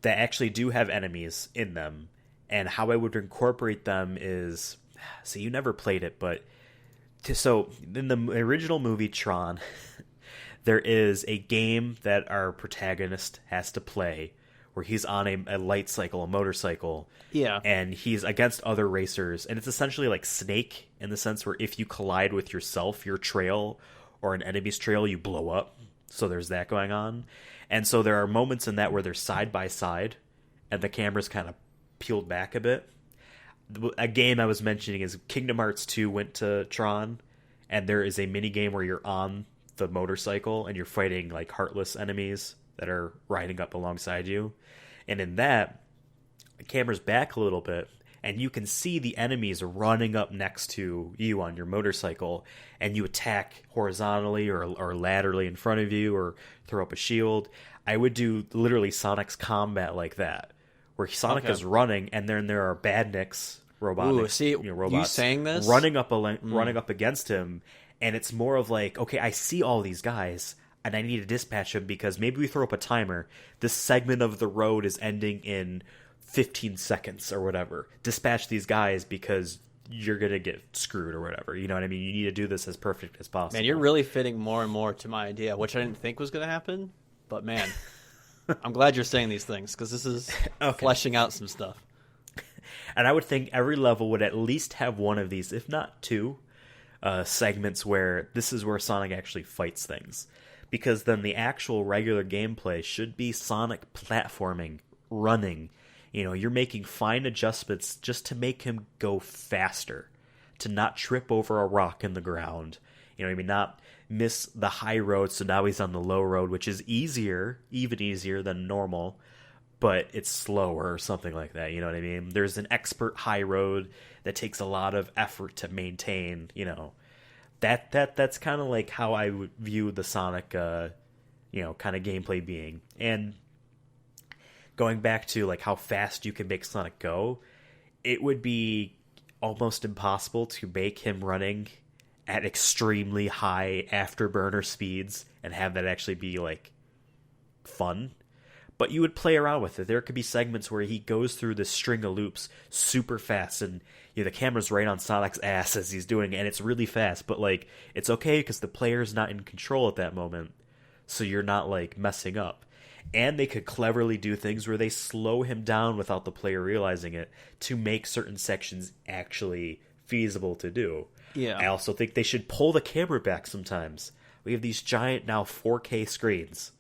that actually do have enemies in them. And how I would incorporate them is, so you never played it, but so in the original movie Tron, there is a game that our protagonist has to play where he's on a light cycle, a motorcycle. Yeah. And he's against other racers. And it's essentially like Snake in the sense where if you collide with yourself, your trail, or an enemy's trail, you blow up. So there's that going on. And so there are moments in that where they're side by side and the camera's kind of peeled back a bit. A game I was mentioning is Kingdom Hearts 2 went to Tron, and there is a mini game where you're on the motorcycle and you're fighting heartless enemies that are riding up alongside you. And in that, the camera's back a little bit and you can see the enemies running up next to you on your motorcycle, and you attack horizontally or laterally in front of you or throw up a shield. I would do literally Sonic's combat like that, where Sonic is running, and then there are badniks, robots, robots you saying this? running up against him, and it's more of okay, I see all these guys, and I need to dispatch them because maybe we throw up a timer. This segment of the road is ending in 15 seconds or whatever. Dispatch these guys because you're going to get screwed or whatever. You know what I mean? You need to do this as perfect as possible. Man, you're really fitting more and more to my idea, which I didn't think was going to happen. But man, I'm glad you're saying these things because this is fleshing out some stuff. And I would think every level would at least have one of these, if not two, segments where this is where Sonic actually fights things. Because then the actual regular gameplay should be Sonic platforming, running. You know, you're making fine adjustments just to make him go faster, to not trip over a rock in the ground. You know what I mean? Not miss the high road, so now he's on the low road, which is easier, even easier than normal, but it's slower or something like that. You know what I mean? There's an expert high road that takes a lot of effort to maintain, you know. That's kind of like how I would view the Sonic, kind of gameplay being. And going back to how fast you can make Sonic go, it would be almost impossible to make him running at extremely high afterburner speeds and have that actually be fun. But you would play around with it. There could be segments where he goes through this string of loops super fast, and the camera's right on Sonic's ass as he's doing it, and it's really fast. But it's okay because the player's not in control at that moment, so you're not messing up. And they could cleverly do things where they slow him down without the player realizing it to make certain sections actually feasible to do. Yeah. I also think they should pull the camera back sometimes. We have these giant now 4K screens.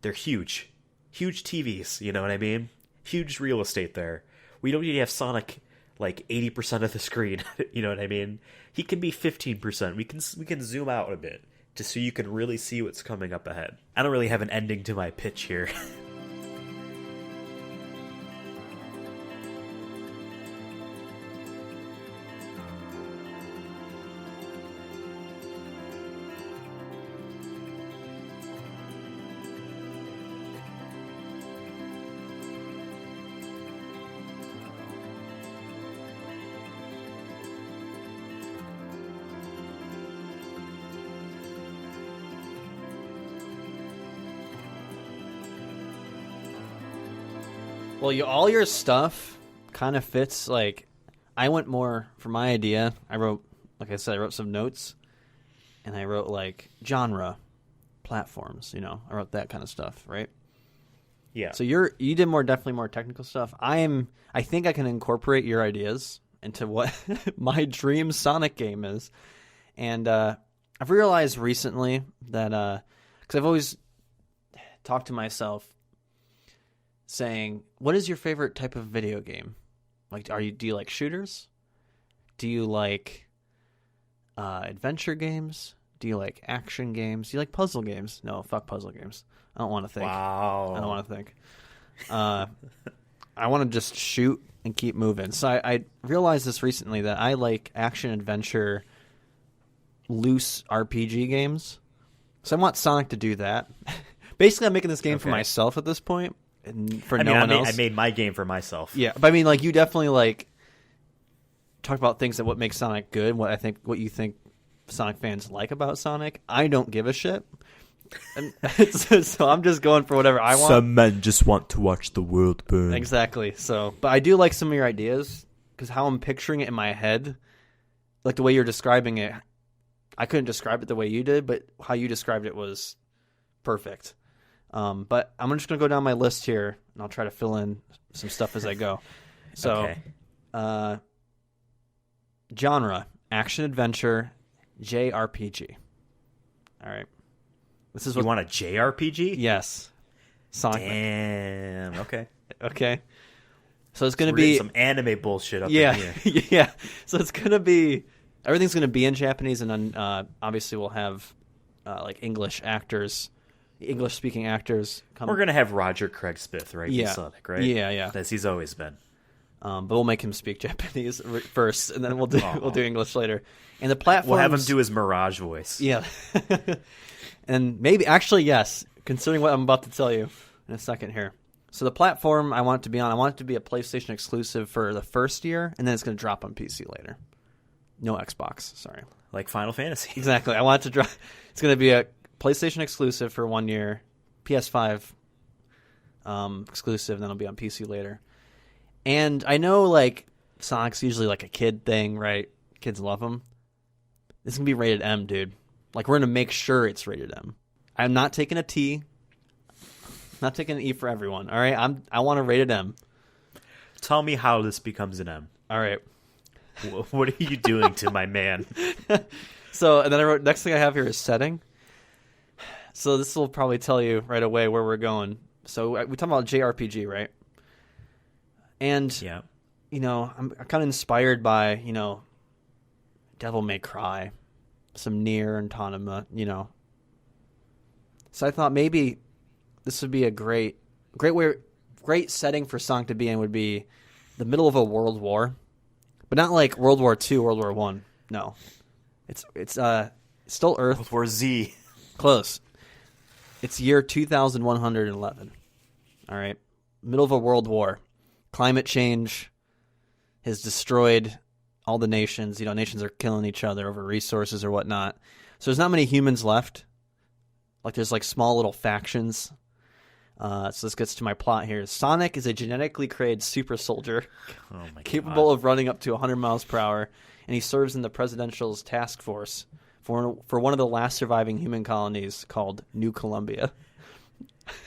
They're huge. Huge TVs, you know what I mean? Huge real estate there. We don't need to have Sonic 80% of the screen, you know what I mean? He can be 15%. We can zoom out a bit just so you can really see what's coming up ahead. I don't really have an ending to my pitch here. Well, all your stuff kind of fits. Like, I went more for my idea. I wrote some notes, and I wrote like genre, platforms. I wrote that kind of stuff, right? Yeah. So you did definitely more technical stuff. I think I can incorporate your ideas into what my dream Sonic game is, and I've realized recently that because I've always talked to myself, saying, "What is your favorite type of video game? Like, do you like shooters? Do you like adventure games? Do you like action games? Do you like puzzle games? No, fuck puzzle games. I don't want to think. Wow. I don't want to think. I want to just shoot and keep moving. So I realized this recently that I like action adventure, loose RPG games. So I want Sonic to do that. Basically, I'm making this game for myself at this point, and for no one else. I made my game for myself. Yeah, but I mean, like, you definitely like talk about things that what makes Sonic good. What you think Sonic fans like about Sonic. I don't give a shit. And so I'm just going for whatever I want. Some men just want to watch the world burn. Exactly. So, but I do like some of your ideas because how I'm picturing it in my head, like the way you're describing it, I couldn't describe it the way you did, but how you described it was perfect. But I'm just going to go down my list here, and I'll try to fill in some stuff as I go. So, genre, action adventure, JRPG. All right. This is You want a JRPG? Yes. Sonic. Damn. Okay. Okay. So it's going to We're be getting some anime bullshit up in here. Yeah. So it's going to be everything's going to be in Japanese, and then obviously we'll have like English speaking actors come. We're gonna have Roger Craig Smith, right? Yeah. Sonic, right? Yeah. As he's always been. But we'll make him speak Japanese first, and then we'll do English later. And the platforms, We'll have him do his Mirage voice. Yeah. And maybe, actually, yes, considering what I'm about to tell you in a second here. So the platform I want it to be on, I want it to be a PlayStation exclusive for the first year, and then it's going to drop on PC later. No Xbox, sorry. Like Final Fantasy. Exactly. I want it to drop. It's going to be a PlayStation exclusive for 1 year, PS5 exclusive, and then it'll be on PC later. And I know, like, Sonic's usually like a kid thing, right? Kids love them. This is going to be rated M, dude. Like, we're going to make sure it's rated M. I'm not taking a T. Not taking an E for everyone, all right? I want to rate it M. Tell me how this becomes an M. All right. What are you doing to my man? So, and then I wrote, next thing I have here is setting. So this will probably tell you right away where we're going. So we're talking about JRPG, right? And, Yeah. I'm kind of inspired by, Devil May Cry, some Nier and Automata, So I thought maybe this would be a great setting for Sonic to be in would be the middle of a world war, but not like World War II, World War I. No, it's still Earth. World War Z. Close. It's year 2111. All right, middle of a world war. Climate change has destroyed all the nations. Nations are killing each other over resources or whatnot. So there's not many humans left. Like, there's like small little factions. So this gets to my plot here. Sonic is a genetically created super soldier capable of running up to 100 miles per hour, and he serves in the presidential's task force for one of the last surviving human colonies called New Columbia.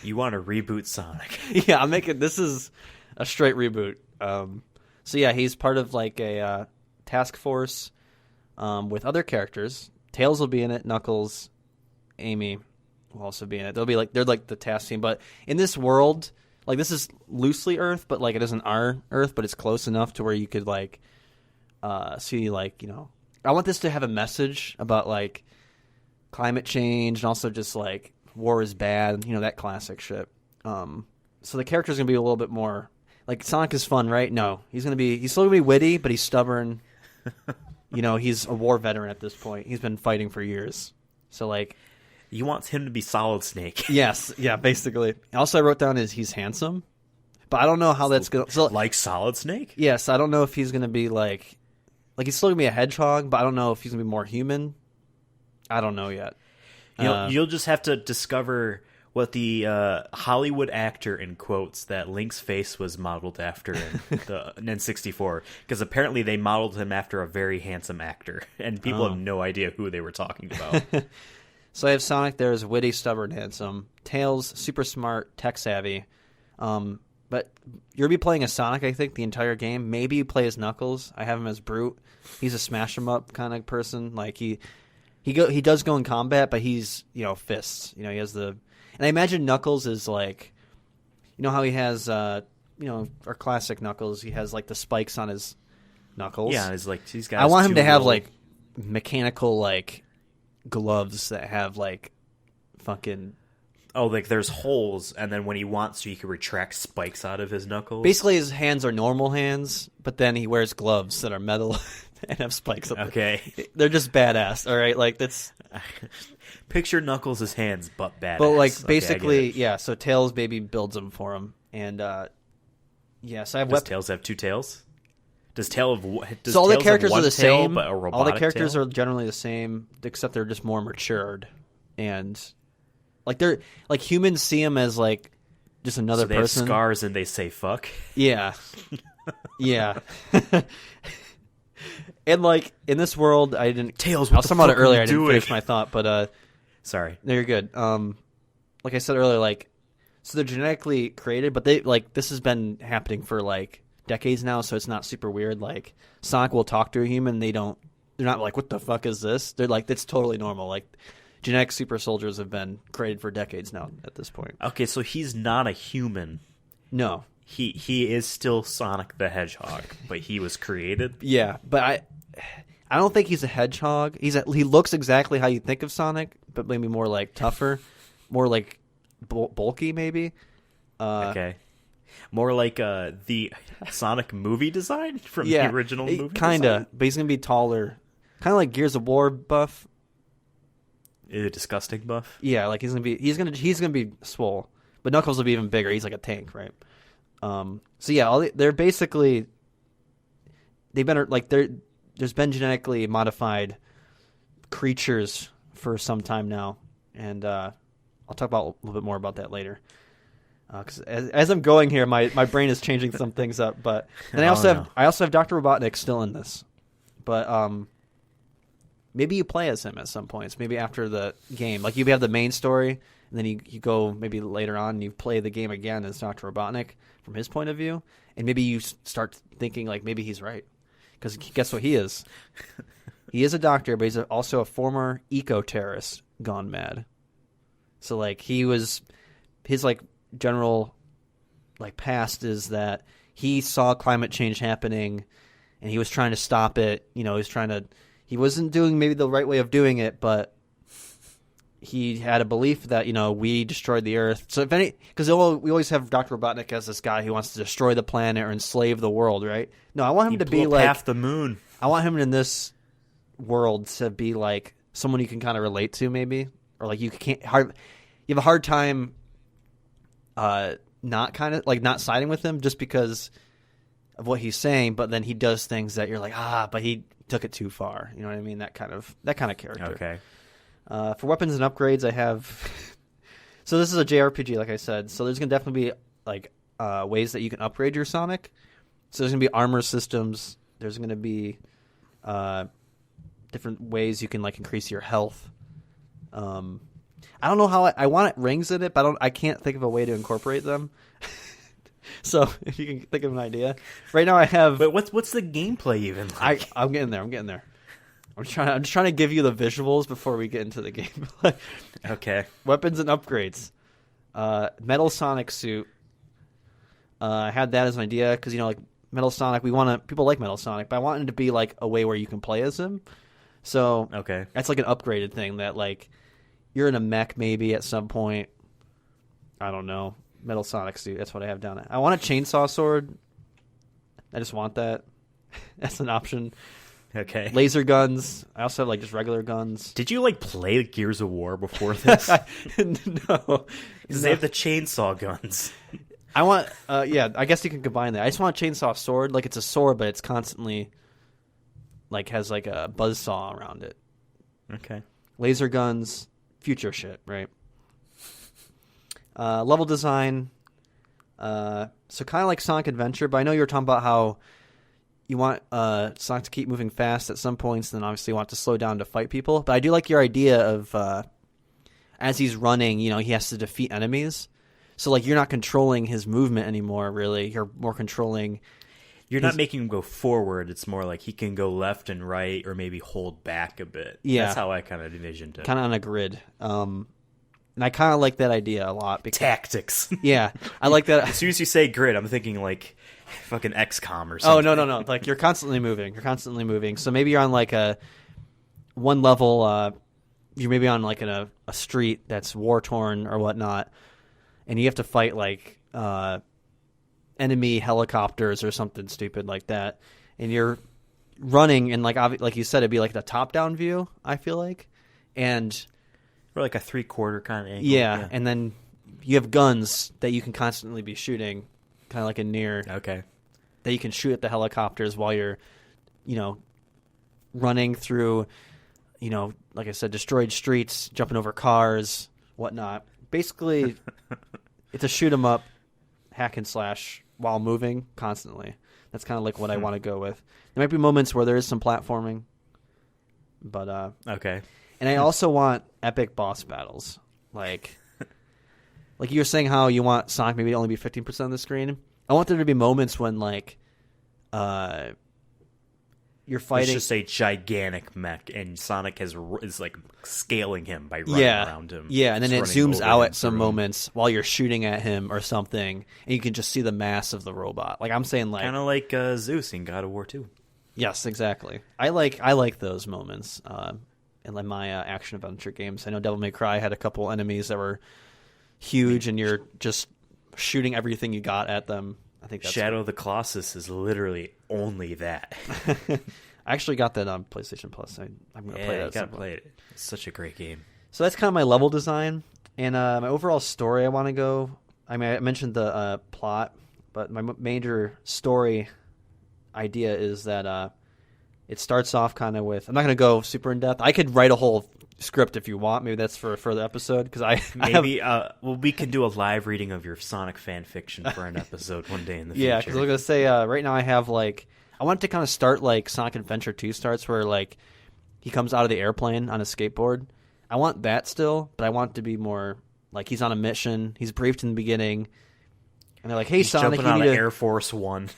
You want to reboot Sonic? Yeah, this is a straight reboot. So yeah, he's part of like a task force with other characters. Tails will be in it. Knuckles, Amy will also be in it. They're like the task team. But in this world, like, this is loosely Earth, but like it isn't our Earth, but it's close enough to where you could like see, like, I want this to have a message about like climate change and also just like war is bad, that classic shit. So the character's gonna be a little bit more like, Sonic is fun, right? No, he's still gonna be witty, but he's stubborn. He's a war veteran at this point. He's been fighting for years. So like, you want him to be Solid Snake? Yes, yeah, basically. Also, I wrote down he's handsome, but I don't know how that's gonna. So, like Solid Snake? Yes, I don't know if he's gonna be like he's still gonna be a hedgehog, but I don't know if he's gonna be more human. I don't know yet. You'll just have to discover what the Hollywood actor in quotes that Link's face was modeled after in the N64, because apparently they modeled him after a very handsome actor, and people have no idea who they were talking about. So I have Sonic. There's witty, stubborn, handsome. Tails, super smart, tech savvy. But you'll be playing as Sonic, I think, the entire game. Maybe you play as Knuckles. I have him as Brute. He's a smash 'em up kind of person. Like he does go in combat, but he's fists. He has the. And I imagine Knuckles is like, how he has our classic Knuckles. He has like the spikes on his knuckles. Yeah, he's got. I want him to have like mechanical like gloves that have like fucking. Oh, like there's holes, and then when he wants to, he can retract spikes out of his knuckles. Basically, his hands are normal hands, but then he wears gloves that are metal and have spikes up. Okay, they're just badass. All right, like that's. Picture Knuckles' hands, but badass. But like basically, yeah. So Tails maybe builds them for him, and so I have. Does Tails have two tails? Does Tails so all the characters are the same. But a robotic all the characters tail? are generally the same, except they're just more matured, and like they're like humans see him as like just another they person. Have scars and they say fuck. Yeah, yeah. And like in this world, I didn't. Tails. I was talking about it earlier. I didn't finish my thought, but sorry. No, you're good. Like I said earlier, like so they're genetically created, but they like this has been happening for like decades now, so it's not super weird. Like Sonic will talk to a human, they're not like, what the fuck is this? They're like, it's totally normal. Like genetic super soldiers have been created for decades now at this point. Okay, so he's not a human. No. He is still Sonic the Hedgehog, but he was created? Yeah, but I don't think he's a hedgehog. He looks exactly how you think of Sonic, but maybe more like tougher, more like bulky maybe. Okay. More like the Sonic movie design from the original movie kind of. design? But he's going to be taller. Kind of like Gears of War buff. Ew, disgusting buff? Yeah, like he's gonna be swole. But Knuckles will be even bigger. He's like a tank, right? So yeah, they're basically they've been like there's been genetically modified creatures for some time now, and I'll talk about a little bit more about that later. Because as I'm going here, my brain is changing some things up. But then I also have Dr. Robotnik still in this, but maybe you play as him at some points. Maybe after the game, like you have the main story, and then you go maybe later on and you play the game again as Dr. Robotnik from his point of view, and maybe you start thinking like maybe he's right, because guess what he is? He is a doctor, but he's also a former eco-terrorist gone mad. So like his like general like past is that he saw climate change happening and he was trying to stop it. He wasn't doing maybe the right way of doing it, but he had a belief that we destroyed the Earth. So because we always have Dr. Robotnik as this guy who wants to destroy the planet or enslave the world, right? No, I want him to be like half the moon. I want him in this world to be like someone you can kind of relate to, maybe, or like you have a hard time not siding with him just because of what he's saying, but then he does things that you're like, but he took it too far. You know what I mean? That kind of character. Okay. For weapons and upgrades, I have. So this is a JRPG, like I said. So there's gonna definitely be like ways that you can upgrade your Sonic. So there's gonna be armor systems. There's gonna be different ways you can like increase your health. I don't know how I want rings in it, but I can't think of a way to incorporate them. So if you can think of an idea, right now I have. But what's the gameplay even like? I'm getting there. I'm just trying to give you the visuals before we get into the game. Okay. Weapons and upgrades. Metal Sonic suit. I had that as an idea because like Metal Sonic, people like Metal Sonic, but I want it to be like a way where you can play as him. So okay, that's like an upgraded thing that like you're in a mech maybe at some point. I don't know. Metal Sonic suit. That's what I have down. I want a chainsaw sword. I just want that. That's an option. Okay. Laser guns. I also have like just regular guns. Did you like play Gears of War before this? No. Because they have the chainsaw guns. I want, I guess you can combine that. I just want a chainsaw sword. Like it's a sword, but it's constantly like has like a buzzsaw around it. Okay. Laser guns, future shit, right? Level design. So kind of like Sonic Adventure, but I know you were talking about how you want Sonic to keep moving fast at some points, and then obviously you want to slow down to fight people. But I do like your idea of as he's running, he has to defeat enemies. So like you're not controlling his movement anymore, really. You're more controlling. You're not making him go forward. It's more like he can go left and right, or maybe hold back a bit. Yeah, that's how I kind of envisioned it. Kind of on a grid. And I kind of like that idea a lot. Because, tactics. Yeah, I like that. As soon as you say grid, I'm thinking like fucking XCOM or something. Oh, no. Like you're constantly moving. So maybe you're on like one level, you're maybe on like a street that's war-torn or whatnot, and you have to fight like enemy helicopters or something stupid like that. And you're running, and like you said, it'd be like the top-down view, I feel like. And... or like a 3/4 kind of angle. Yeah, and then you have guns that you can constantly be shooting, kind of like a Nier. Okay. That you can shoot at the helicopters while you're, running through, like I said, destroyed streets, jumping over cars, whatnot. Basically, it's a shoot 'em up, hack and slash while moving constantly. That's kind of like what I want to go with. There might be moments where there is some platforming, but okay. And I also want epic boss battles. Like you were saying how you want Sonic maybe to only be 15% of the screen. I want there to be moments when, like, you're fighting... It's just a gigantic mech, and Sonic is like, scaling him by running around him. Yeah, and then it zooms out at some moments while you're shooting at him or something, and you can just see the mass of the robot. Like, I'm saying, like... kind of like Zeus in God of War 2. Yes, exactly. I like those moments. In my action-adventure games. I know Devil May Cry had a couple enemies that were huge, and you're just shooting everything you got at them. I think that's Shadow of the Colossus is literally only that. I actually got that on PlayStation Plus. I'm going to play that. You got to play it. It's such a great game. So that's kind of my level design. And my overall story I want to go... I mean, I mentioned the plot, but my major story idea is that... it starts off kind of with... I'm not going to go super in-depth. I could write a whole script if you want. Maybe that's for a further episode. Because we can do a live reading of your Sonic fan fiction for an episode one day in the future. Yeah, because I was going to say, right now I have, like... I want it to kind of start like Sonic Adventure 2 starts, where, like, he comes out of the airplane on a skateboard. I want that still, but I want it to be more... like, he's on a mission. He's briefed in the beginning. And they're like, hey, he's Sonic, jumping you on need an to... Air Force One.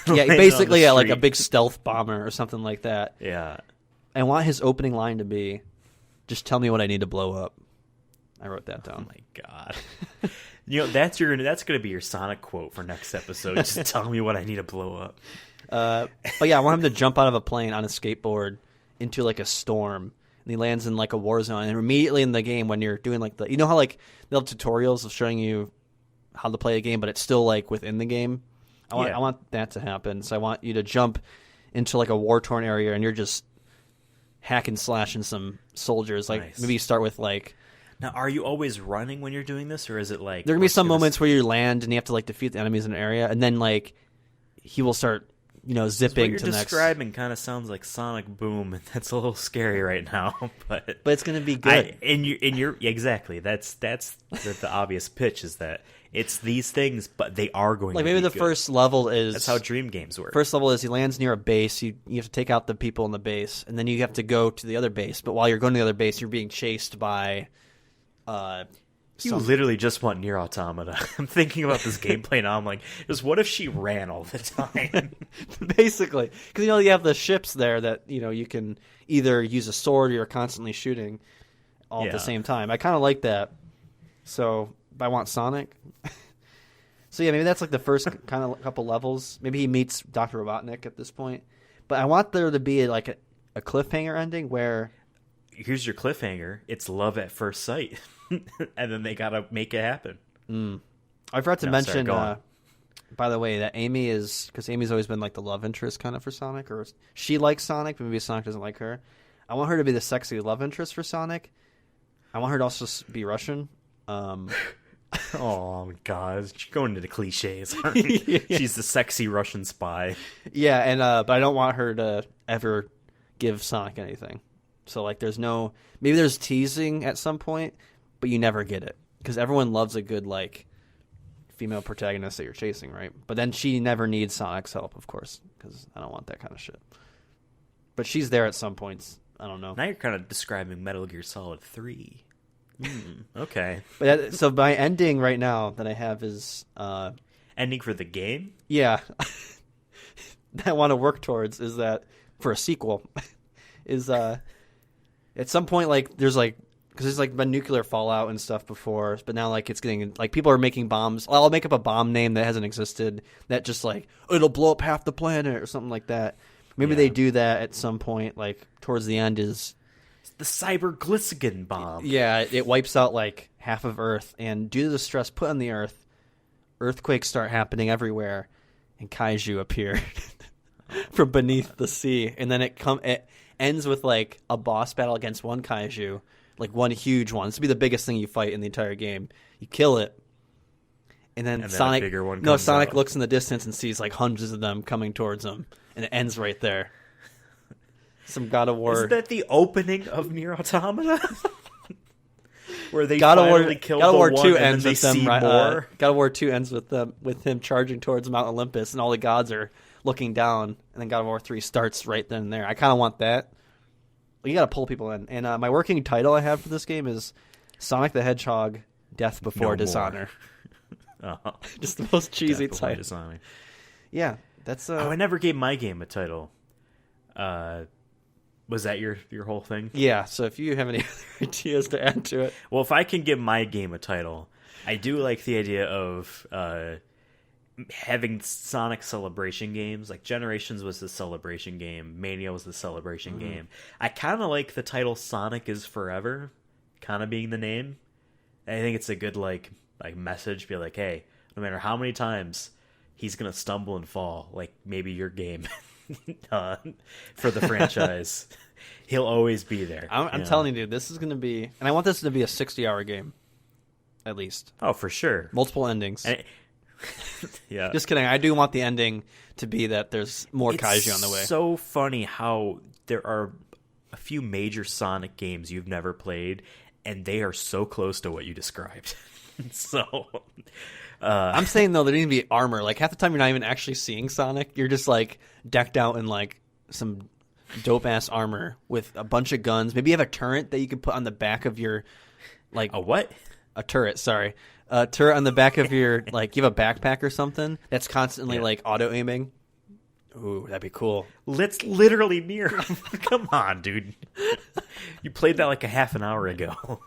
Yeah, basically, like a big stealth bomber or something like that. Yeah. I want his opening line to be, just tell me what I need to blow up. I wrote that down. Oh, my God. That's going to be your Sonic quote for next episode. Just tell me what I need to blow up. But yeah, I want him to jump out of a plane on a skateboard into, like, a storm. And he lands in, like, a war zone. And immediately in the game, when you're doing, like, you know how, like, they'll have tutorials of showing you how to play a game, but it's still, like, within the game? I want that to happen. So I want you to jump into like a war-torn area, and you're just hacking, slashing some soldiers. Like nice. Maybe you start with like... Now, are you always running when you're doing this, or is it like... There are going to be some moments where you land, and you have to like defeat the enemies in an area, and then like he will start, zipping to next... What you're describing kind of sounds like Sonic Boom, and that's a little scary right now. But it's going to be good. Exactly. That's the obvious pitch, is that it's these things, but they are going to be maybe the good. First level is... That's how dream games work. First level is he lands near a base, you have to take out the people in the base, and then you have to go to the other base. But while you're going to the other base, you're being chased by... You literally just want Nier Automata. I'm thinking about this gameplay now. I'm like, just what if she ran all the time? Basically. Because, you have the ships there that, you can either use a sword or you're constantly shooting all at the same time. I kind of like that. So, I want Sonic. So, yeah, maybe that's like the first kind of couple levels. Maybe he meets Dr. Robotnik at this point. But I want there to be like a cliffhanger ending where... Here's your cliffhanger. It's love at first sight. And then they gotta make it happen. I forgot to mention, by the way, that Amy is... Because Amy's always been like the love interest kind of for Sonic. Or she likes Sonic, but maybe Sonic doesn't like her. I want her to be the sexy love interest for Sonic. I want her to also be Russian. Oh, God. She's going into the cliches. Yeah. She's the sexy Russian spy. Yeah, and but I don't want her to ever give Sonic anything. So, like, there's no... Maybe there's teasing at some point, but you never get it. because everyone loves a good like female protagonist that you're chasing, right? But then she never needs Sonic's help, of course, because I don't want that kind of shit. But she's there at some points. I don't know. Now you're kind of describing Metal Gear Solid 3. Okay. But so my ending right now that I have is ending for the game? Yeah. that I want to work towards is that for a sequel is at some point like there's like because there's like been nuclear fallout and stuff before, but now like it's getting like people are making bombs. I'll make up a bomb name that hasn't existed that just like it'll blow up half the planet or something like that. Maybe they do that at some point, like towards the end is the cyberglycigan bomb. Yeah, it wipes out like half of Earth, and due to the stress put on the Earth, earthquakes start happening everywhere, and kaiju appear from beneath the sea, and then it ends with like a boss battle against one kaiju, like one huge one. This will be the biggest thing you fight in the entire game. You kill it, and then Sonic. A bigger one comes Sonic out. looks in the distance and sees like hundreds of them coming towards him, and it ends right there. Some God of War. Isn't that the opening of Nier Automata? Where they God finally kill God of War the one 2 and ends then they with them, see right, more? God of War 2 ends with him charging towards Mount Olympus, and all the gods are looking down, and then God of War 3 starts right then and there. I kind of want that. Well, you got to pull people in. And my working title I have for this game is Sonic the Hedgehog Death Before Dishonor. Just the most cheesy Death Before title. Dishonor. Yeah, that's... I never gave my game a title. Was that your whole thing? Yeah, so if you have any other ideas to add to it. Well, if I can give my game a title, I do like the idea of having Sonic celebration games. Like Generations was the celebration game. Mania was the celebration game. I kind of like the title Sonic is Forever kind of being the name. I think it's a good like message. Be like, hey, no matter how many times he's going to stumble and fall, like maybe your game... for the franchise, he'll always be there. I'm telling you, this is going to be, and I want this to be a 60-hour game, at least. Oh, for sure. Multiple endings. Yeah. Just kidding. I do want the ending to be that there's more kaiju on the way. It's so funny how there are a few major Sonic games you've never played, and they are so close to what you described. So... I'm saying though there needs to be armor. Like half the time you're not even actually seeing Sonic. You're just like decked out in like some dope ass armor with a bunch of guns. Maybe you have a turret that you can put on the back of your like a what? A turret. Sorry, a turret on the back of your like you have a backpack or something that's constantly like auto aiming. Ooh, that'd be cool. Let's literally Nier. Come on, dude. You played that like a half an hour ago.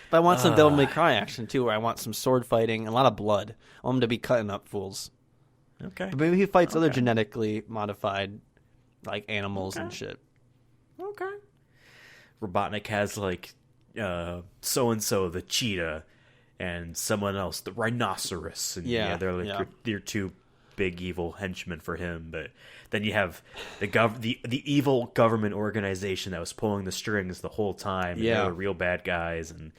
But I want some Devil May Cry action too, where I want some sword fighting and a lot of blood. I want him to be cutting up fools. Okay. But maybe he fights other genetically modified like animals and shit. Okay. Robotnik has like so-and-so, the cheetah, and someone else, the rhinoceros. And they're like your two big evil henchmen for him. But then you have the evil government organization that was pulling the strings the whole time. And they were real bad guys. And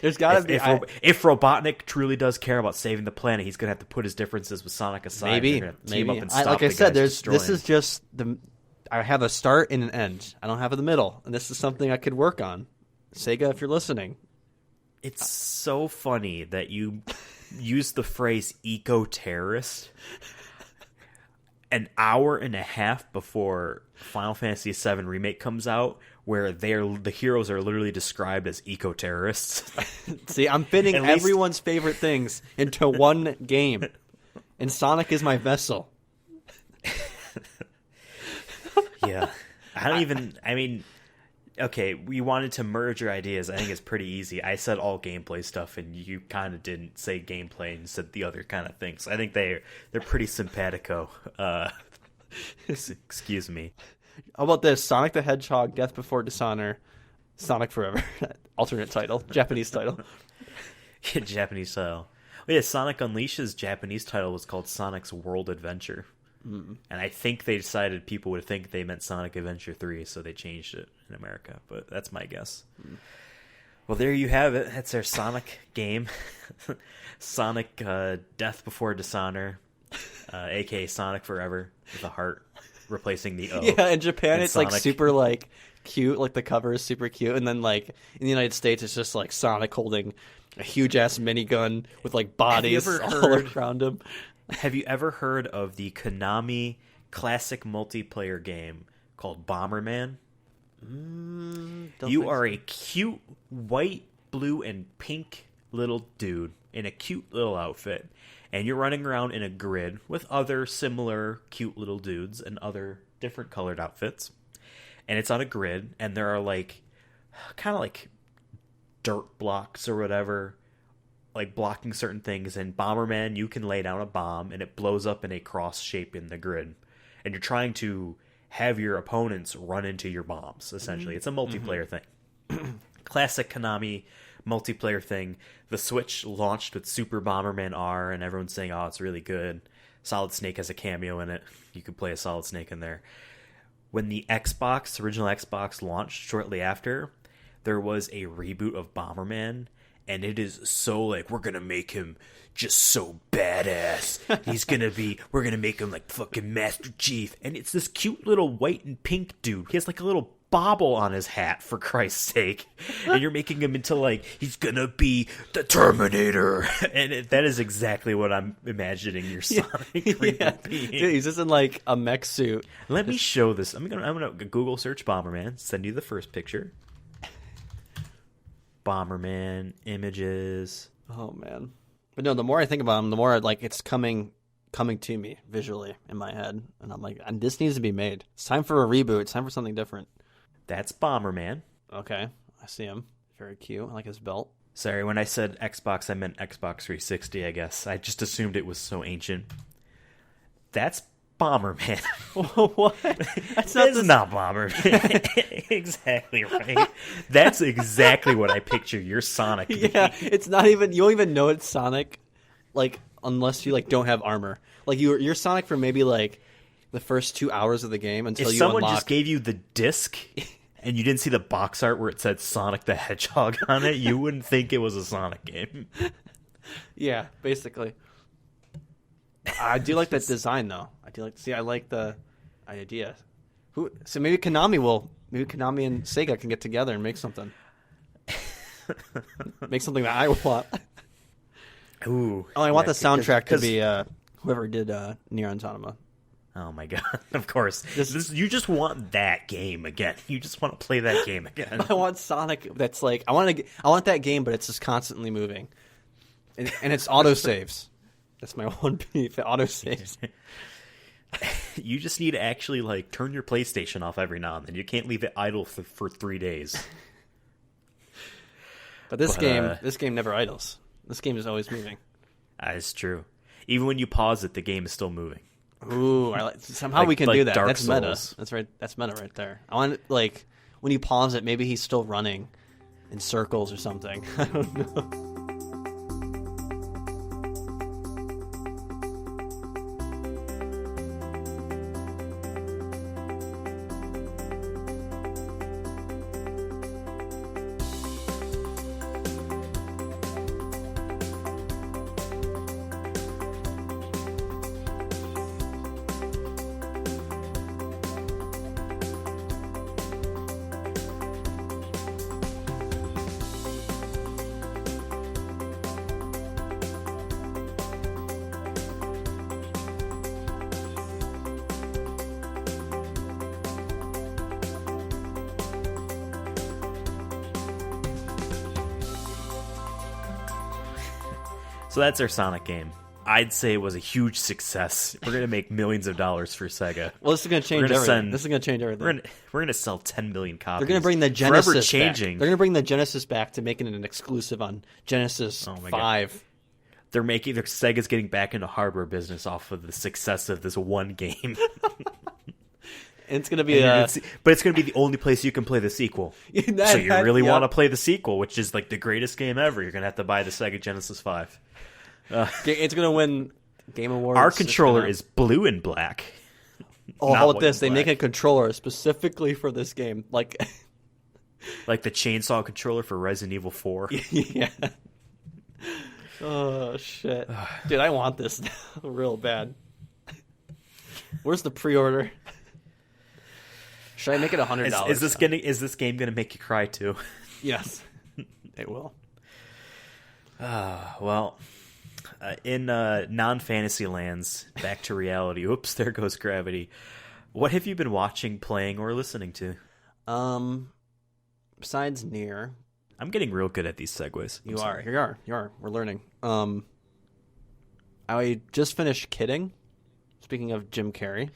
there's gotta be if Robotnik truly does care about saving the planet, he's gonna have to put his differences with Sonic aside. Maybe team up and stop like I the said, guys this is destroying. just I have a start and an end. I don't have the middle, and this is something I could work on. Sega, if you're listening, it's so funny that you use the phrase eco-terrorist an hour and a half before Final Fantasy VII Remake comes out, where the heroes are literally described as eco-terrorists. See, I'm fitting everyone's favorite things into one game, and Sonic is my vessel. Yeah. Okay, we wanted to merge your ideas. I think it's pretty easy. I said all gameplay stuff, and you kind of didn't say gameplay and said the other kind of things. I think they're pretty simpatico. Excuse me. How about this? Sonic the Hedgehog, Death Before Dishonor, Sonic Forever. Alternate title. Japanese title. Yeah, Japanese title. Oh, yeah, Sonic Unleashed's Japanese title was called Sonic's World Adventure. And I think they decided people would think they meant Sonic Adventure 3, so they changed it in America. But that's my guess. Well, there you have it. That's our Sonic game. Sonic Death Before Dishonor, a.k.a. Sonic Forever, with a heart replacing the O. Yeah, in Japan it's Sonic. Like super like cute. Like the cover is super cute, and then like in the United States, it's just like Sonic holding a huge ass minigun with like bodies all around him. Have you ever heard of the Konami classic multiplayer game called Bomberman? You are a cute white, blue, and pink little dude in a cute little outfit, and you're running around in a grid with other similar cute little dudes and other different colored outfits. And it's on a grid, and there are like kind of like dirt blocks or whatever, like blocking certain things. And Bomberman, you can lay down a bomb and it blows up in a cross shape in the grid, and you're trying to have your opponents run into your bombs. Essentially, it's a multiplayer thing. Classic Konami multiplayer thing. The Switch launched with Super Bomberman R, and everyone's saying, "Oh, it's really good." Solid Snake has a cameo in it. You could play a Solid Snake in there. When the original Xbox launched shortly after, there was a reboot of Bomberman, and it is so like, we're gonna make him just so badass. We're gonna make him like fucking Master Chief. And it's this cute little white and pink dude. He has like a little bobble on his hat, for Christ's sake. And you're making him into like, he's gonna be the Terminator. And that is exactly what I'm imagining your Sonic reboot being. Dude, he's just in like a mech suit. Let me show this. I'm gonna Google search Bomberman, send you the first picture. Bomberman images. Oh man. But no, the more I think about him, the more like it's coming to me visually in my head, and I'm like, this needs to be made. It's time for a reboot. It's time for something different. That's Bomberman. Okay, I see him. Very cute. I like his belt. Sorry, when I said Xbox, I meant Xbox 360, I guess. I just assumed it was so ancient. That's Bomberman. What? That's not Bomberman. Exactly right. That's exactly what I picture your Sonic being. Yeah, it's not even, you don't even know it's Sonic, like, unless you, like, don't have armor. Like, you're Sonic for maybe, like, the first 2 hours of the game until you someone unlock... just gave you the disc and you didn't see the box art where it said Sonic the Hedgehog on it, you wouldn't think it was a Sonic game. Yeah, basically. I do like that design, though. I like the idea. So maybe Konami and Sega can get together and make something. Make something that I want. Ooh. Oh, I want the soundtrack to be whoever did Nier Automata. Oh my god! Of course, you just want that game again. You just want to play that game again. I want Sonic. That's like I want that game, but it's just constantly moving, and it's auto saves. That's my one beef. It auto saves. You just need to actually like turn your PlayStation off every now and then. You can't leave it idle for 3 days. But this game never idles. This game is always moving. That's true. Even when you pause it, the game is still moving. Ooh, somehow we can do that. Dark That's Souls. meta. That's right. That's meta right there. I want like when you pause it, maybe he's still running in circles or something. I don't know. So that's our Sonic game. I'd say it was a huge success. We're gonna make millions of dollars for Sega. Well, this is gonna change everything. This is gonna change everything. We're gonna sell 10 million copies. They're gonna bring the Genesis Forever back. changing. They're gonna bring the Genesis back to making it an exclusive on Genesis 5. God. Sega's getting back into hardware business off of the success of this one game. It's gonna be but it's gonna be the only place you can play the sequel. So you really want to play the sequel, which is like the greatest game ever. You're gonna have to buy the Sega Genesis 5. It's gonna win Game Awards. Our controller is blue and black. Oh, how about this? They make a controller specifically for this game, like the chainsaw controller for Resident Evil 4. Yeah. Oh shit, dude! I want this now, real bad. Where's the pre-order? Should I make it $100? Is this game gonna make you cry too? Yes, it will. Well, in non-fantasy lands, back to reality. Oops, there goes gravity. What have you been watching, playing, or listening to? Besides Nier, I'm getting real good at these segues. You are. We're learning. I just finished Kidding. Speaking of Jim Carrey.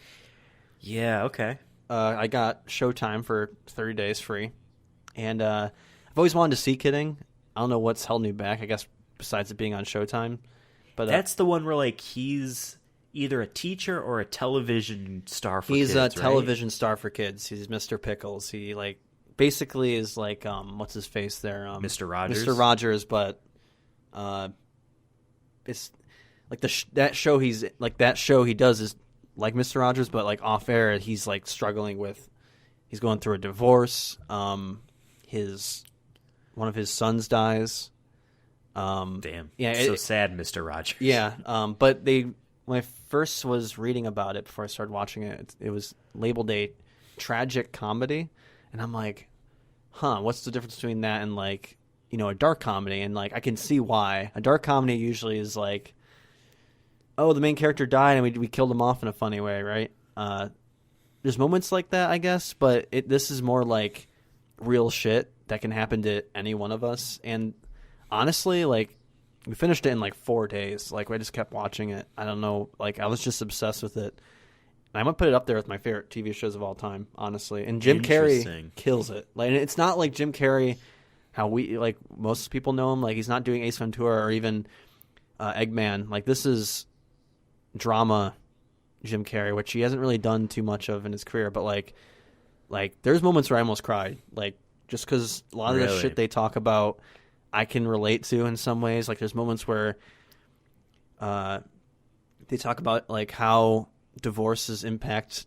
Yeah, okay. I got Showtime for 30 days free. And I've always wanted to see Kidding. I don't know what's held me back, I guess, besides it being on Showtime. But that's the one where, like, he's either a teacher or a television star for kids, He's a right? television star for kids. He's Mr. Pickles. He, like, basically is like, what's his face there? Mr. Rogers? Mr. Rogers, but it's like that show he does is like Mr. Rogers, but like off air, he's like struggling with, he's going through a divorce. One of his sons dies. Damn. Yeah. So sad, Mr. Rogers. Yeah. But when I first was reading about it before I started watching it, it was labeled a tragic comedy. And I'm like, what's the difference between that and like, you know, a dark comedy? And like, I can see why. A dark comedy usually is like, oh, the main character died and we killed him off in a funny way, right? There's moments like that, I guess, but this is more like real shit that can happen to any one of us. And honestly, like, we finished it in like 4 days. Like, I just kept watching it. I don't know. Like, I was just obsessed with it. I'm going to put it up there with my favorite TV shows of all time, honestly. And Jim Carrey kills it. Like, it's not like Jim Carrey, how like most people know him. Like, he's not doing Ace Ventura or even Eggman. Like, this is drama Jim Carrey, which he hasn't really done too much of in his career. But, like there's moments where I almost cried. Like, just because a lot of the shit they talk about I can relate to in some ways. Like, there's moments where they talk about, like, how divorces impact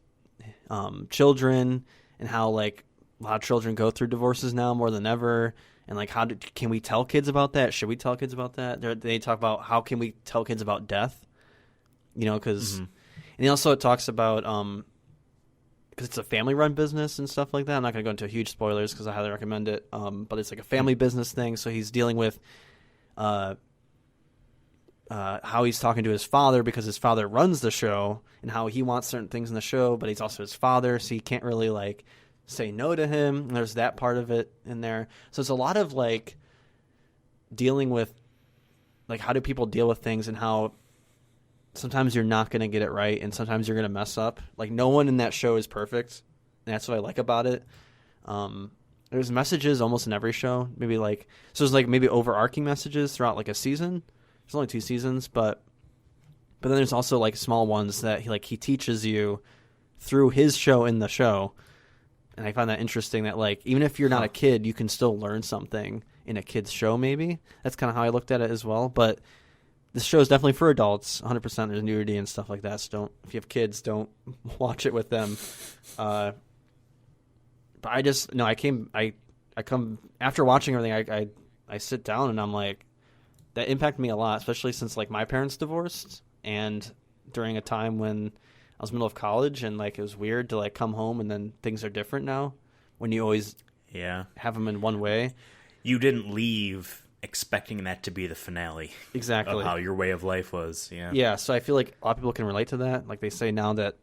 children and how, like, a lot of children go through divorces now more than ever. And, like, can we tell kids about that? Should we tell kids about that? They talk about how can we tell kids about death? You know, because... Mm-hmm. And also it talks about... because it's a family-run business and stuff like that. I'm not going to go into huge spoilers because I highly recommend it. But it's like a family business thing. So he's dealing with how he's talking to his father because his father runs the show and how he wants certain things in the show, but he's also his father, so he can't really, like, say no to him. And there's that part of it in there. So it's a lot of, like, dealing with, like, how do people deal with things and how sometimes you're not going to get it right and sometimes you're going to mess up. Like, no one in that show is perfect. And that's what I like about it. There's messages almost in every show. Maybe, like, so there's, like, maybe overarching messages throughout, like, a season. There's only 2 seasons, but then there's also, like, small ones that he teaches you through his show in the show. And I find that interesting that, like, even if you're not a kid, you can still learn something in a kid's show, maybe. That's kind of how I looked at it as well. But this show is definitely for adults, 100%. There's nudity and stuff like that, so if you have kids, don't watch it with them. But I just, no, I come, after watching everything, I sit down and I'm like, that impacted me a lot, especially since, like, my parents divorced, and during a time when I was middle of college, and, like, it was weird to, like, come home and then things are different now when you always have them in one way. You didn't leave expecting that to be the finale. Exactly. Of how your way of life was. Yeah. Yeah, so I feel like a lot of people can relate to that. Like, they say now that,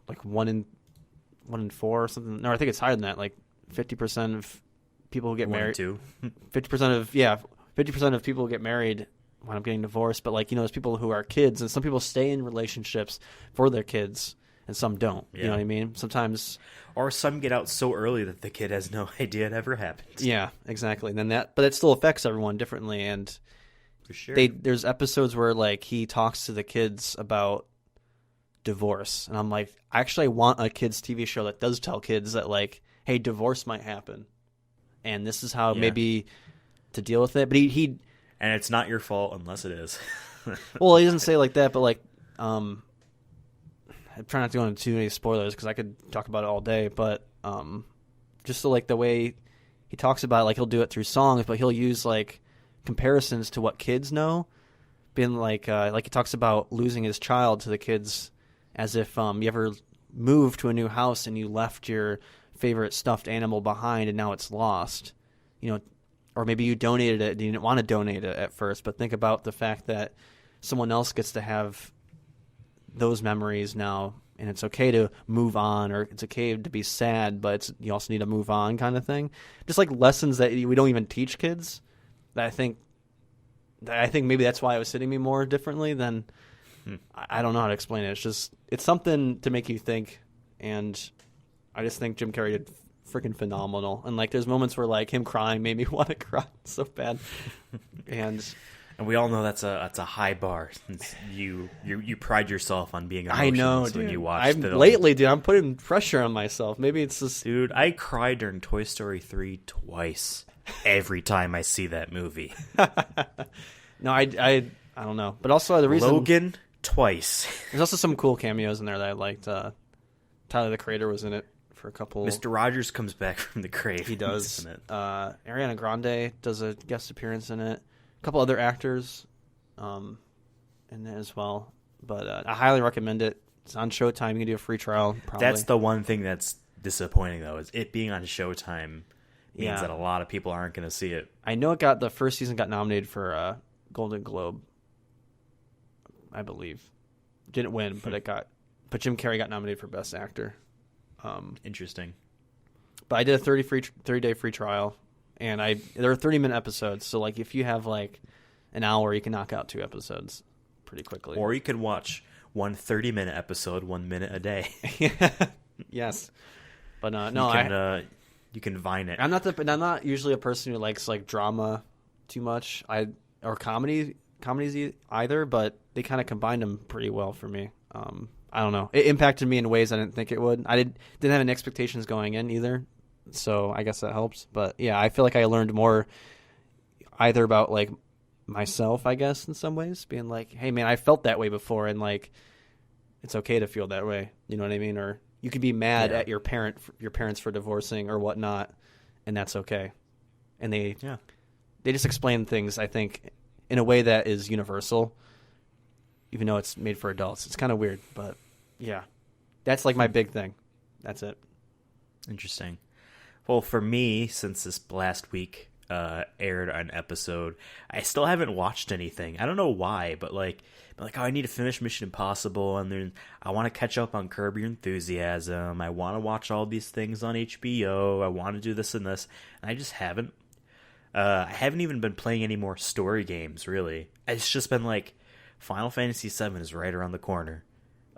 like, 1 in 4 or something. No, I think it's higher than that. Like, 50% of people who get married. 50% of people who get married wind up getting divorced. But, like, you know, there's people who are kids, and some people stay in relationships for their kids, and some don't. Yeah. You know what I mean? Sometimes, or some get out so early that the kid has no idea it ever happened. Yeah, exactly. And then but it still affects everyone differently. And for sure, there's episodes where, like, he talks to the kids about divorce, and I'm like, actually, I want a kids TV show that does tell kids that, like, hey, divorce might happen, and this is how maybe to deal with it. But he and it's not your fault unless it is. Well, he doesn't say like that, but, like, I try not to go into too many spoilers because I could talk about it all day. But just so, like, the way he talks about it, like, he'll do it through songs, but he'll use, like, comparisons to what kids know. Being like he talks about losing his child to the kids, as if you ever moved to a new house and you left your favorite stuffed animal behind and now it's lost, or maybe you donated it and you didn't want to donate it at first, but think about the fact that someone else gets to have those memories now, and it's okay to move on, or it's okay to be sad, but you also need to move on, kind of thing. Just like lessons that we don't even teach kids. That I think maybe that's why it was hitting me more differently than I don't know how to explain it. It's something to make you think, and I just think Jim Carrey did freaking phenomenal. And like there's moments where like him crying made me want to cry so bad, and we all know that's a high bar, since you pride yourself on being emotional. I know, dude. When you watch film. Lately, dude, I'm putting pressure on myself. Maybe it's just... Dude, I cried during Toy Story 3 twice every time I see that movie. No, I don't know. But also the reason... Logan, twice. There's also some cool cameos in there that I liked. Tyler, the Creator, was in it for a couple... Mr. Rogers comes back from the grave. He does. In it. Ariana Grande does a guest appearance in it. A couple other actors in it as well. But I highly recommend it. It's on Showtime. You can do a free trial, probably. That's the one thing that's disappointing, though, is it being on Showtime means that a lot of people aren't going to see it. I know the first season got nominated for a Golden Globe, I believe. Didn't win, but Jim Carrey got nominated for Best Actor. Interesting. But I did a 30-day free trial, and there are 30-minute episodes. So like if you have like an hour, you can knock out 2 episodes pretty quickly. Or you can watch one 30-minute episode 1 minute a day. Yes. But no, you can Vine it. I'm not usually a person who likes like drama too much. Or comedies either, but they kind of combined them pretty well for me. I don't know. It impacted me in ways I didn't think it would. I didn't have any expectations going in either, so I guess that helps. But yeah, I feel like I learned more either about like myself, I guess, in some ways, being like, hey man, I felt that way before, and like it's okay to feel that way. You know what I mean? Or you could be mad at your parents for divorcing or whatnot, and that's okay. And they just explain things, I think, in a way that is universal, even though it's made for adults. It's kind of weird, but yeah, that's like my big thing. That's it. Interesting. Well, for me, since this last week aired an episode, I still haven't watched anything. I don't know why, but like, I need to finish Mission Impossible, and then I want to catch up on Curb Your Enthusiasm. I want to watch all these things on HBO. I want to do this and this, and I just haven't. I haven't even been playing any more story games, really. It's just been like, Final Fantasy VII is right around the corner.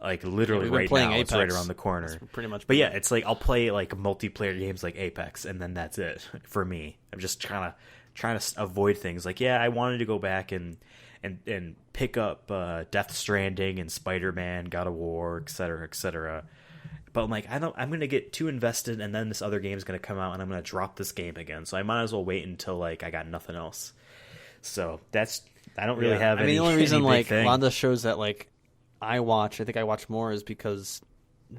Like, literally right now, Apex. It's right around the corner. That's pretty much. But yeah, it's like, I'll play like multiplayer games like Apex, and then that's it for me. I'm just trying to avoid things. Like, yeah, I wanted to go back and pick up Death Stranding and Spider-Man, God of War, etc., etc. But I'm like, I'm going to get too invested, and then this other game is going to come out, and I'm going to drop this game again. So I might as well wait until like I got nothing else. So I don't really have. The only reason like thing. A lot of the shows that like I think I watch more is because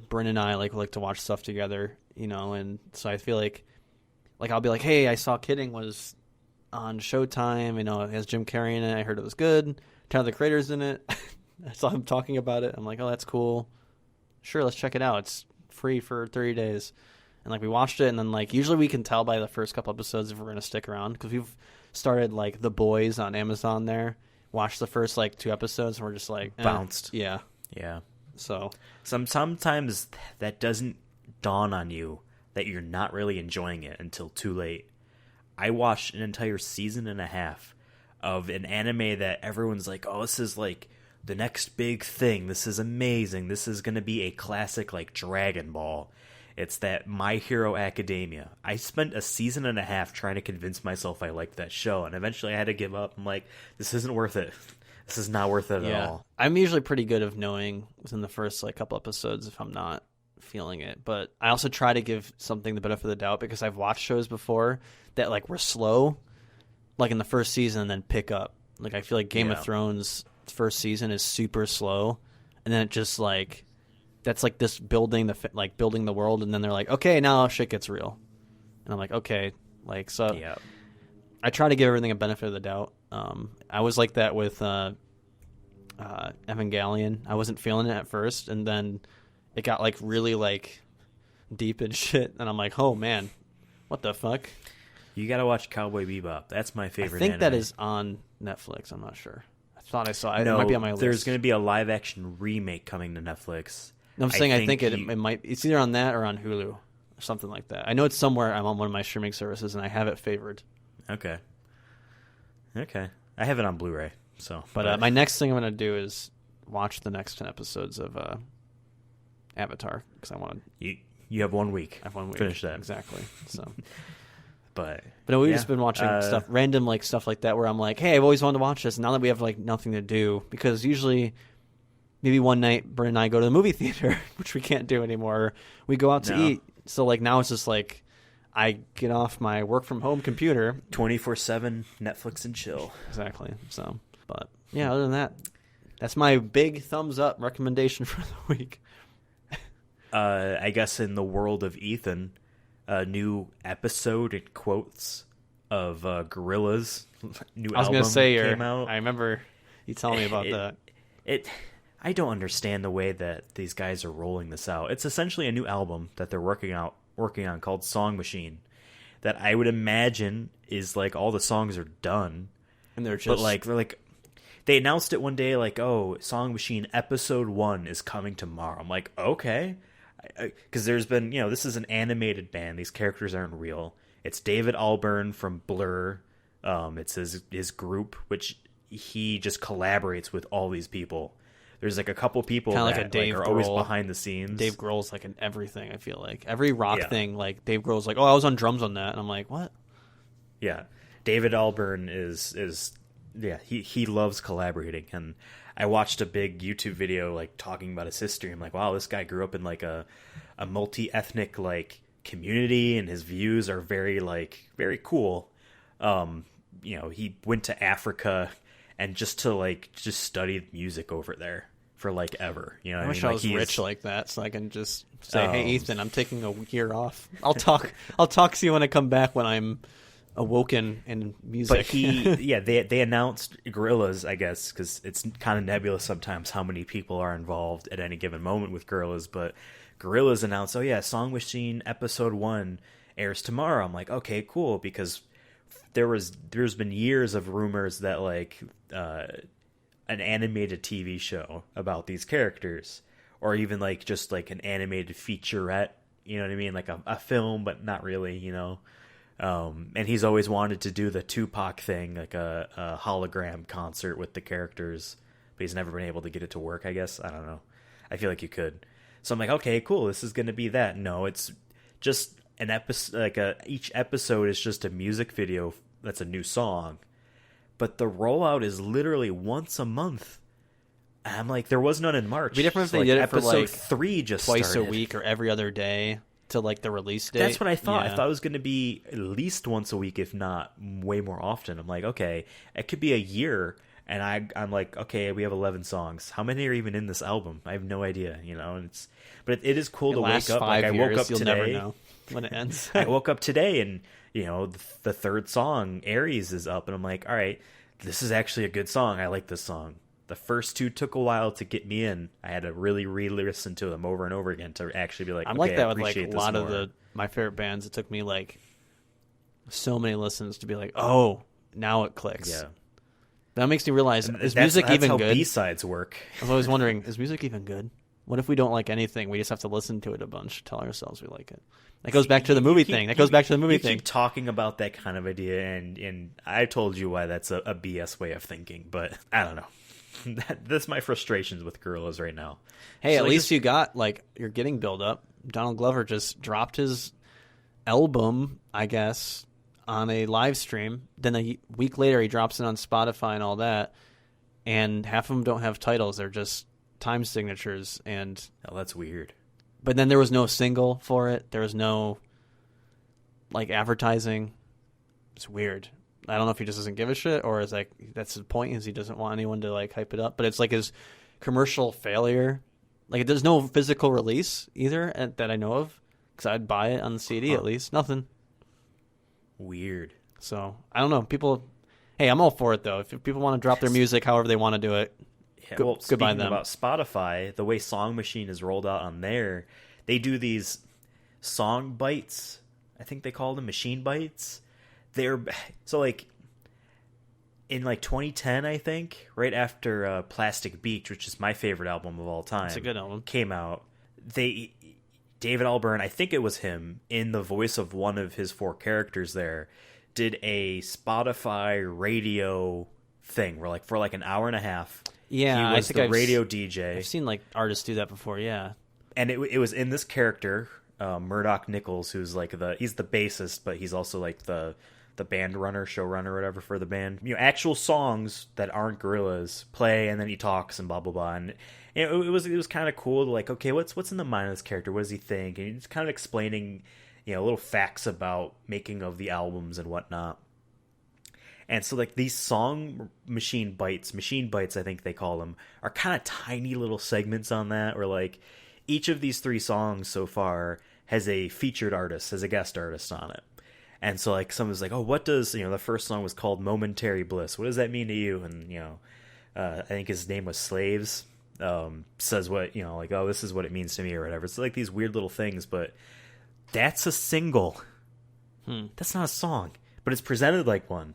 Bryn and I like to watch stuff together, and so I feel like I'll be like, hey, I saw Kidding was on Showtime, it has Jim Carrey in it. I heard it was good. Tyler, the Creator's in it. I saw him talking about it. I'm like, oh, that's cool. Sure, let's check it out. It's free for 30 days. And like we watched it, and then like usually we can tell by the first couple episodes if we're going to stick around, because we've started like The Boys on Amazon there. Watched the first like 2 episodes, and we're just like bounced. Yeah. So sometimes that doesn't dawn on you that you're not really enjoying it until too late. I watched an entire season and a half of an anime that everyone's like, oh, this is like the next big thing. This is amazing. This is going to be a classic like Dragon Ball. It's that My Hero Academia. I spent a season and a half trying to convince myself I liked that show, and eventually I had to give up. I'm like, this isn't worth it. This is not worth it at all. I'm usually pretty good of knowing within the first like couple episodes if I'm not feeling it, but I also try to give something the benefit of the doubt, because I've watched shows before that like were slow, like in the first season, and then pick up. Like I feel like Game of Thrones first season is super slow, and then it just like that's like this building the world, and then they're like, okay, now shit gets real, and I'm like, okay, like so. Yeah. I try to give everything a benefit of the doubt. I was like that with Evangelion. I wasn't feeling it at first, and then it got like really like deep and shit, and I'm like, oh man, what the fuck? You gotta watch Cowboy Bebop. That's my favorite. I think anime. that is on Netflix. I'm not sure. I thought I saw it. No, It might be on my list. there's going to be a live action remake coming to Netflix. No, I'm saying I think it might. It's either on that or on Hulu or something like that. I know it's somewhere. I'm on one of my streaming services, and I have it favored. Okay. I have it on Blu-ray. So, But my next thing I'm going to do is watch the next 10 episodes of Avatar because I want to. You have 1 week. I have 1 week. Finish that exactly. So. But we've just been watching random stuff like that where I'm like, hey, I've always wanted to watch this. Now that we have nothing to do, because usually maybe one night Bryn and I go to the movie theater, which we can't do anymore. We go out to eat. So now it's just I get off my work from home computer, 24/7 Netflix and chill. Exactly. So, but yeah, other than that, that's my big thumbs up recommendation for the week. I guess in the world of Ethan, a new episode in quotes of Gorillaz new album. I was going to say, came out. I remember you telling me about that. I don't understand the way that these guys are rolling this out. It's essentially a new album that they're working on called Song Machine, that I would imagine is all the songs are done, and they're just they announced it one day oh, Song Machine episode 1 is coming tomorrow. I'm like, okay. Because there's been, this is an animated band. These characters aren't real. It's David Albarn from Blur. It's his group, which he just collaborates with all these people. There's a couple people kind of that like a Dave are Grohl. always behind the scenes. Dave Grohl's in everything. I feel every rock thing. Dave Grohl's oh, I was on drums on that, and I'm like, what? Yeah, David Albarn is he loves collaborating, and I watched a big YouTube video talking about his history. I'm like, wow, this guy grew up in a multi-ethnic community, and his views are very very cool. He went to Africa and just studied music over there for ever. I wish I was rich like that, so I can just say, hey, Ethan, I'm taking a year off. I'll talk to you when I come back when I'm awoken in music. But they announced Gorillaz, I guess, because it's kind of nebulous sometimes how many people are involved at any given moment with Gorillaz. But Gorillaz announced, Song Machine episode 1 airs tomorrow. I'm like, okay, cool, because there's been years of rumors that an animated TV show about these characters, or even just an animated featurette, you know what I mean, a film, but not really, and he's always wanted to do the Tupac thing, a hologram concert with the characters, but he's never been able to get it to work, I guess. I don't know. I feel like you could. So I'm like, okay, cool, this is going to be that. No, it's just an episode, each episode is just a music video that's a new song, but the rollout is literally once a month. And I'm like, there was none in March. It'd be different if they did it for episode 3 just twice started. a week or every other day to the release date. That's what I thought. Yeah. I thought it was going to be at least once a week, if not way more often. I'm like, okay, it could be a year. And I'm like, okay, we have 11 songs. How many are even in this album? I have no idea, And but it is cool to wake up. I woke up you'll today. Never know when it ends. I woke up today, and the third song, Aries, is up, and I'm like, all right, this is actually a good song. I like this song. The first 2 took a while to get me in. I had to really re-listen to them over and over again to actually be like, I'm okay, like that I with appreciate a lot this of more. my favorite bands. It took me so many listens to be like, oh, now it clicks. Yeah. That makes me realize, is That's music even how good? B-sides work. I was always wondering, is music even good? What if we don't like anything? We just have to listen to it a bunch, tell ourselves we like it. That goes back to the movie thing. You keep talking about that kind of idea, and I told you why that's a BS way of thinking, but I don't know. That's my frustrations with Gorillaz right now. Hey, So at least you got, you're getting build up. Donald Glover just dropped his album, I guess, on a live stream. Then a week later, he drops it on Spotify and all that, and half of them don't have titles. They're just time signatures. And Oh, that's weird. but then there was no single for it. There was no advertising. It's weird. I don't know if he just doesn't give a shit, or is that's the point, is he doesn't want anyone to hype it up. But it's his commercial failure. There's no physical release either that I know of, because I'd buy it on the CD at least. Nothing. Weird. So I don't know. People, hey, I'm all for it though. If people want to drop their music however they want to do it, Yeah, Go- well, goodbye speaking them. about Spotify, the way Song Machine is rolled out on there, they do these song bites. I think they call them machine bites. They're so like in like 2010, I think, right after Plastic Beach, which is my favorite album of all time. It's a good album. Came out. David Albarn, I think it was him, in the voice of one of his 4 characters there, did a Spotify radio thing where like for like an hour and a half. Yeah, he was I think the radio DJ. I've seen like artists do that before. Yeah, and it was in this character, Murdoch Nichols, who's like he's the bassist, but he's also like the band runner, showrunner, whatever for the band. You know, actual songs that aren't Gorillaz play, and then he talks and blah blah blah. And you know, it was kind of cool to like, okay, what's in the mind of this character? What does he think? And he's kind of explaining, you know, little facts about making of the albums and whatnot. And so like these song machine bites, I think they call them, are kind of tiny little segments on that, where like each of these 3 songs so far has a featured artist, has a guest artist on it. And so like someone's like, oh, what does, you know, the first song was called Momentary Bliss. What does that mean to you? And, you know, I think his name was Slaves, says what, you know, like, oh, this is what it means to me or whatever. It's like these weird little things, but that's a single. That's not a song, but it's presented like one.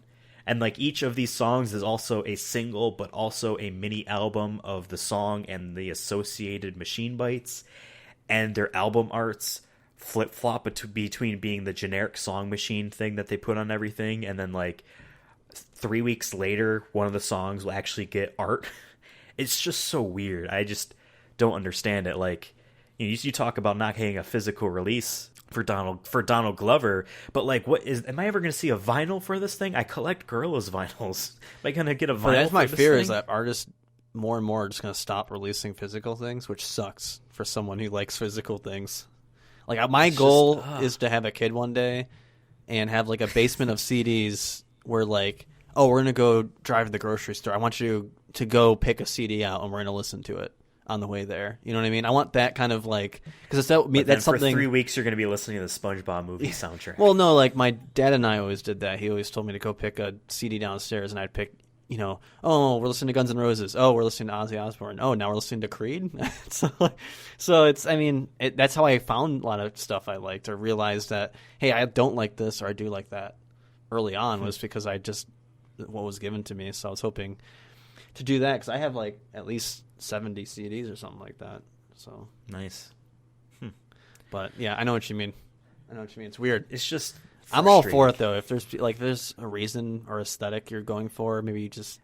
And like each of these songs is also a single, but also a mini album of the song and the associated machine bites. And their album arts flip-flop between being the generic song machine thing that they put on everything, and then like 3 weeks later one of the songs will actually get art. It's just so weird. I just don't understand it. Like, you know, you talk about not getting a physical release for Donald Glover, but like, am I ever going to see a vinyl for this thing? I collect Gorillaz vinyls. Am I going to get a vinyl? That's my fear, thing? is that artists more and more are just going to stop releasing physical things, which sucks for someone who likes physical things. Like, my goal is to have a kid one day and have, like, a basement of CDs where, like, oh, we're going to go drive to the grocery store. I want you to go pick a CD out and we're going to listen to it on the way there. You know what I mean? I want that kind of, like, because that's something. For 3 weeks, you're going to be listening to the SpongeBob movie soundtrack. Well, no, like, my dad and I always did that. He always told me to go pick a CD downstairs, and I'd pick, you know, oh, we're listening to Guns N' Roses. Oh, we're listening to Ozzy Osbourne. Oh, now we're listening to Creed. so it's, I mean, that's how I found a lot of stuff I liked, or realized that, hey, I don't like this or I do like that early on, was because I just, what was given to me. So I was hoping to do that, because I have like at least 70 CDs or something like that. So nice. But yeah, I know what you mean. It's weird. It's just, I'm all for it, though. If there's a reason or aesthetic you're going for, maybe you just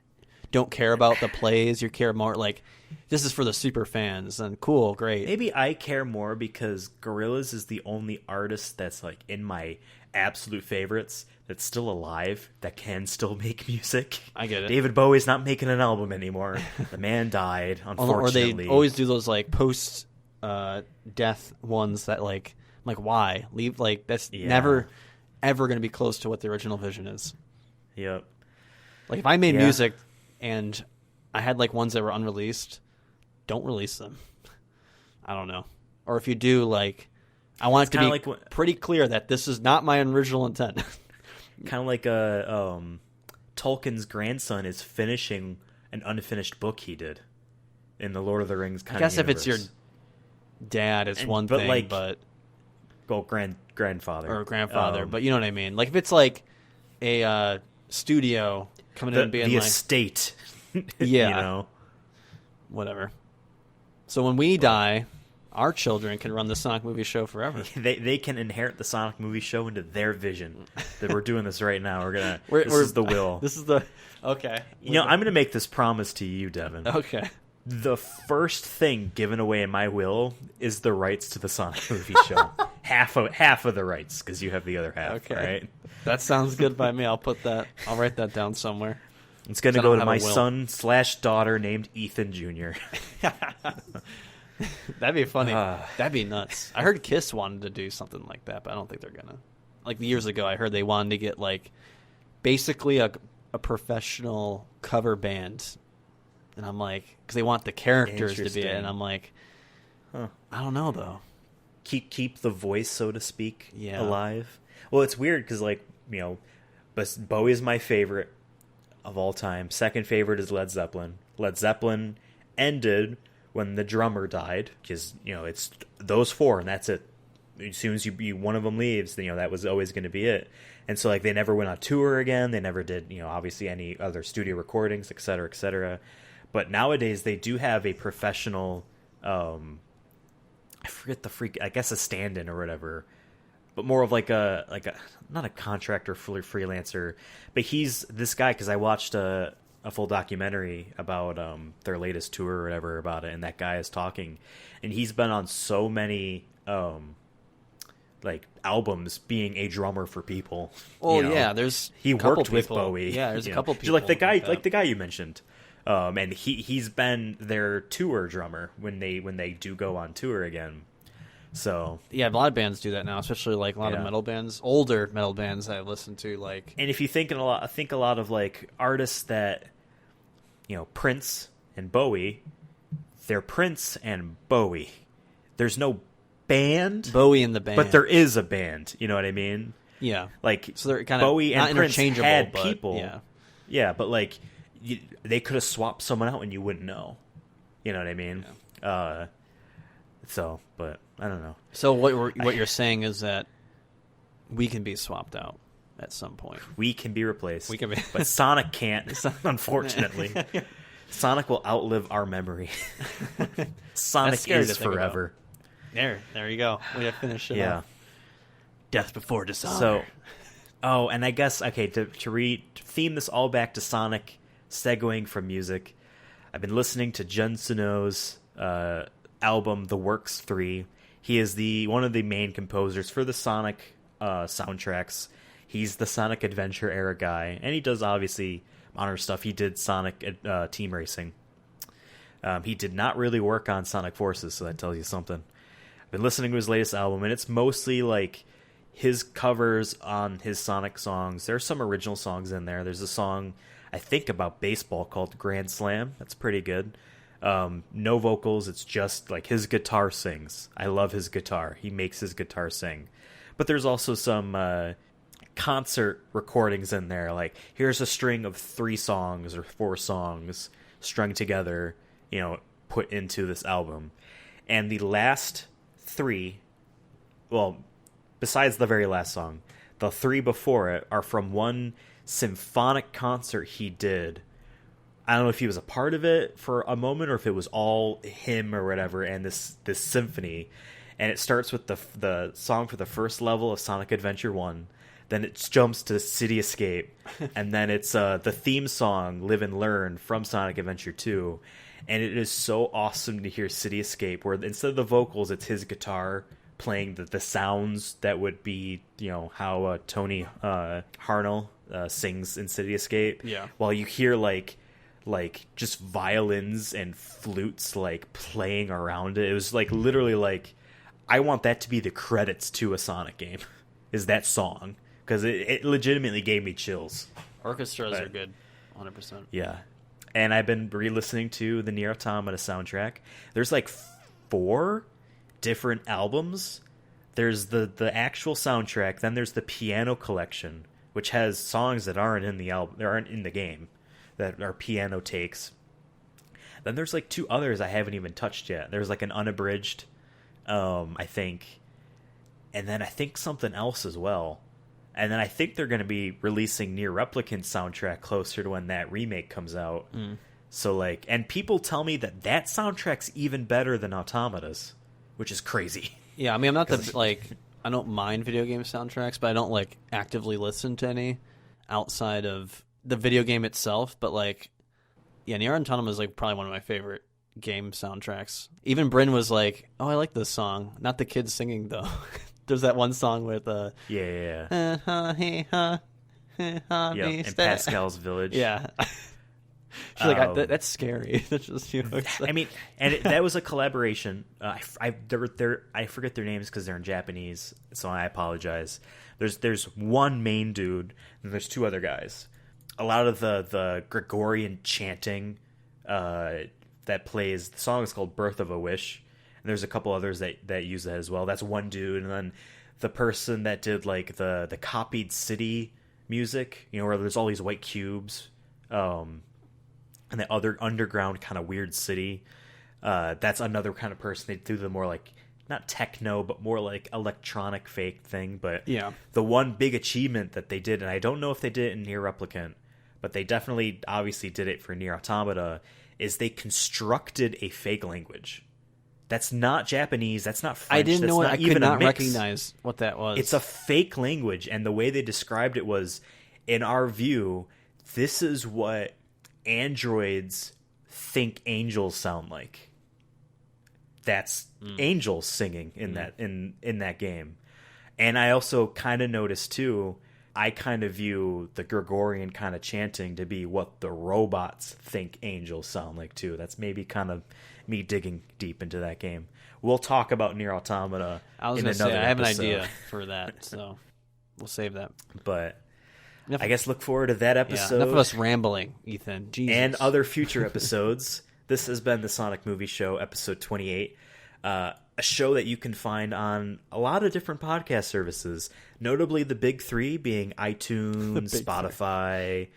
don't care about the plays. You care more like, this is for the super fans, and cool, great. Maybe I care more because Gorillaz is the only artist that's like in my absolute favorites that's still alive, that can still make music. I get it. David Bowie's not making an album anymore. The man died, unfortunately. Or they always do those like post death ones that like why leave, like that's never ever going to be close to what the original vision is. Yep. Like, if I made music and I had like ones that were unreleased, don't release them. I don't know. Or if you do, like, I want it to be like pretty clear that this is not my original intent. Kind of like Tolkien's grandson is finishing an unfinished book he did in the Lord of the Rings kind of universe. I guess if it's your dad, it's one thing, like, but... Well, grandfather. Or grandfather, but you know what I mean. Like, if it's like a studio coming in and being the like... estate. Yeah. You know? Whatever. So when we die, our children can run the Sonic Movie Show forever. They can inherit the Sonic Movie Show into their vision. That we're doing this right now. This is the will. This is the... Okay. You know, I'm going to make this promise to you, Devin. Okay. The first thing given away in my will is the rights to the Sonic Movie Show. half of the rights, because you have the other half. Okay. Right? That sounds good by me. I'll write that down somewhere. It's going to go to my son/daughter named Ethan Jr. That'd be funny. That'd be nuts. I heard Kiss wanted to do something like that, but I don't think they're gonna. Like, years ago, I heard they wanted to get like basically a professional cover band, and I'm like, because they want the characters to be it, and I'm like, I don't know though. Keep the voice, so to speak, yeah, alive. Well, it's weird because, like, you know, but Bowie is my favorite of all time. Second favorite is Led Zeppelin. Led Zeppelin ended when the drummer died, because, you know, it's those four and that's it. as soon as one of them leaves, you know, that was always going to be it. And so, like, they never went on tour again. They never did, you know, obviously any other studio recordings, et cetera, et cetera. But nowadays they do have a professional, I forget I guess a stand-in or whatever, but more of like a not a contractor, freelancer, but he's this guy, because I watched a full documentary about their latest tour or whatever about it, and that guy is talking, and he's been on so many like albums being a drummer for people. Oh, you know? yeah, he worked with Bowie. Yeah, there's a couple people like the guy you mentioned. And he's been their tour drummer when they do go on tour again. So yeah, a lot of bands do that now, especially like a lot of metal bands, older metal bands that I listen to. Like, and if you think a lot of like artists that, you know, Prince and Bowie, they're Prince and Bowie. There's no band, Bowie in the band, but there is a band. You know what I mean? Yeah. Like, so they're kind of Bowie and Prince had people. Yeah. Yeah, but like they could have swapped someone out and you wouldn't know. You know what I mean? Yeah. So, but I don't know. So what you're saying is that we can be swapped out at some point. We can be replaced. We can be, but Sonic can't. Unfortunately, Sonic will outlive our memory. Sonic is forever. There you go. We have finished it. Yeah. Off. Death before dishonor. So, and I guess to theme this all back to Sonic, segueing from music, I've been listening to Jun Suno's album The Works 3. He is one of the main composers for the Sonic soundtracks. He's the Sonic Adventure era guy, and he does obviously modern stuff. He did Sonic Team Racing. He did not really work on Sonic Forces, so that tells you something. I've been listening to his latest album, and it's mostly like his covers on his Sonic songs. There's some original songs in there. There's a song, I think, about baseball called Grand Slam. That's pretty good. No vocals. It's just like his guitar sings. I love his guitar. He makes his guitar sing. But there's also some concert recordings in there. Like, here's a string of 3 songs or 4 songs strung together, you know, put into this album. And the last 3, well, besides the very last song, the 3 before it are from one symphonic concert he did. I don't know if he was a part of it for a moment or if it was all him or whatever, and this symphony. And it starts with the song for the first level of Sonic Adventure 1. Then it jumps to City Escape. And then it's the theme song, Live and Learn, from Sonic Adventure 2. And it is so awesome to hear City Escape, where instead of the vocals, it's his guitar playing the sounds that would be, you know, how Tony Harnell sings in City Escape. Yeah. While you hear like just violins and flutes like playing around it. It was like literally like, I want that to be the credits to a Sonic game, is that song, because it legitimately gave me chills. Orchestras are good, 100%. Yeah. And I've been re-listening to the Nier Automata soundtrack. There's like 4 different albums. There's the actual soundtrack, then there's the piano collection, which has songs that aren't in the album, they aren't in the game, that are piano takes. Then there's like 2 others I haven't even touched yet. There's like an unabridged, I think, and then I think something else as well. And then I think they're going to be releasing Nier Replicant soundtrack closer to when that remake comes out. So like, and people tell me that soundtrack's even better than Automata's, which is crazy. Yeah, I mean, I'm not I don't mind video game soundtracks, but I don't like actively listen to any outside of the video game itself. But like, yeah, Nier Automata is like probably one of my favorite game soundtracks. Even Bryn was like, "Oh, I like this song." Not the kids singing though. There's that one song with yeah, and Pascal's Village. Yeah. She's like, that's scary. That's just, you know, I mean, and that was a collaboration. I forget their names because they're in Japanese, so I apologize. There's one main dude, and there's 2 other guys. A lot of the Gregorian chanting that plays, the song is called Birth of a Wish, and there's a couple others that use that as well. That's one dude, and then the person that did like the copied city music, you know, where there's all these white cubes, and the other underground kind of weird city. That's another kind of person. They do the more like not techno, but more like electronic fake thing. But Yeah. the one big achievement that they did, and I don't know if they did it in Nier Replicant, but they definitely obviously did it for Nier Automata, is they constructed a fake language. That's not Japanese. That's not French. I didn't know it. I could not mix. recognize what that was. It's a fake language, and the way they described it was, in our view, this is what androids think angels sound like. That's angels singing in that game. And I also kind of noticed too, I kind of view the Gregorian kind of chanting to be what the robots think angels sound like too. That's maybe kind of me digging deep into that game. We'll talk about Nier Automata I was in going to another say, I have episode. an idea for that, so we'll save that. But I guess look forward to that episode. Enough of us rambling, Ethan. Jesus. And other future episodes. This has been the Sonic Movie Show, episode 28. A show that you can find on a lot of different podcast services, notably the big three being iTunes, Spotify,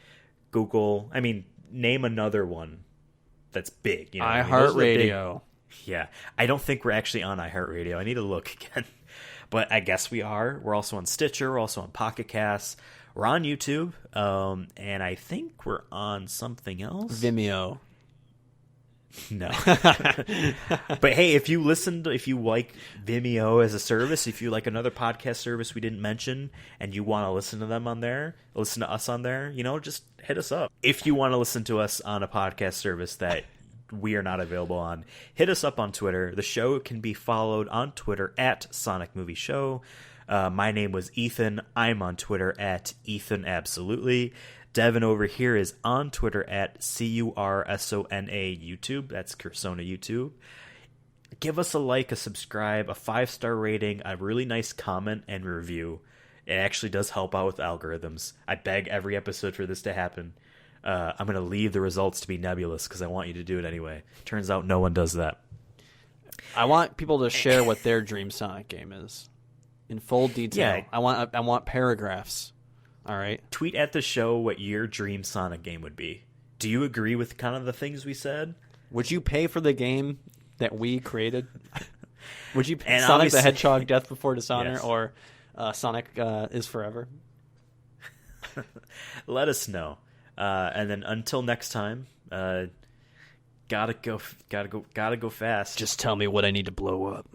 Google. I mean, name another one that's big. You know, iHeartRadio. Yeah, I don't think we're actually on iHeartRadio. I need to look again. But I guess we are. We're also on Stitcher. We're also on Pocket Casts. We're on YouTube. And I think we're on something else. Vimeo. No. But hey, if you like Vimeo as a service, if you like another podcast service we didn't mention and you want to listen to them on there, listen to us on there, just hit us up. If you want to listen to us on a podcast service that we are not available on, hit us up on Twitter. The show can be followed on Twitter at Sonic Movie Show. My name was Ethan. I'm on Twitter at Ethan Absolutely. Devin over here is on Twitter at CURSONA YouTube. That's Cursona YouTube. Give us a like, a subscribe, a 5-star rating, a really nice comment and review. It actually does help out with algorithms. I beg every episode for this to happen. I'm going to leave the results to be nebulous because I want you to do it anyway. Turns out no one does that. I want people to share what their dream Sonic game is in full detail. Yeah. I want paragraphs. All right. Tweet at the show what your dream Sonic game would be. Do you agree with kind of the things we said? Would you pay for the game that we created? Would you pay And Sonic the obviously- Hedgehog Death Before Dishonor Yes. or Sonic is Forever? Let us know. And then until next time, gotta go fast. Just tell me what I need to blow up.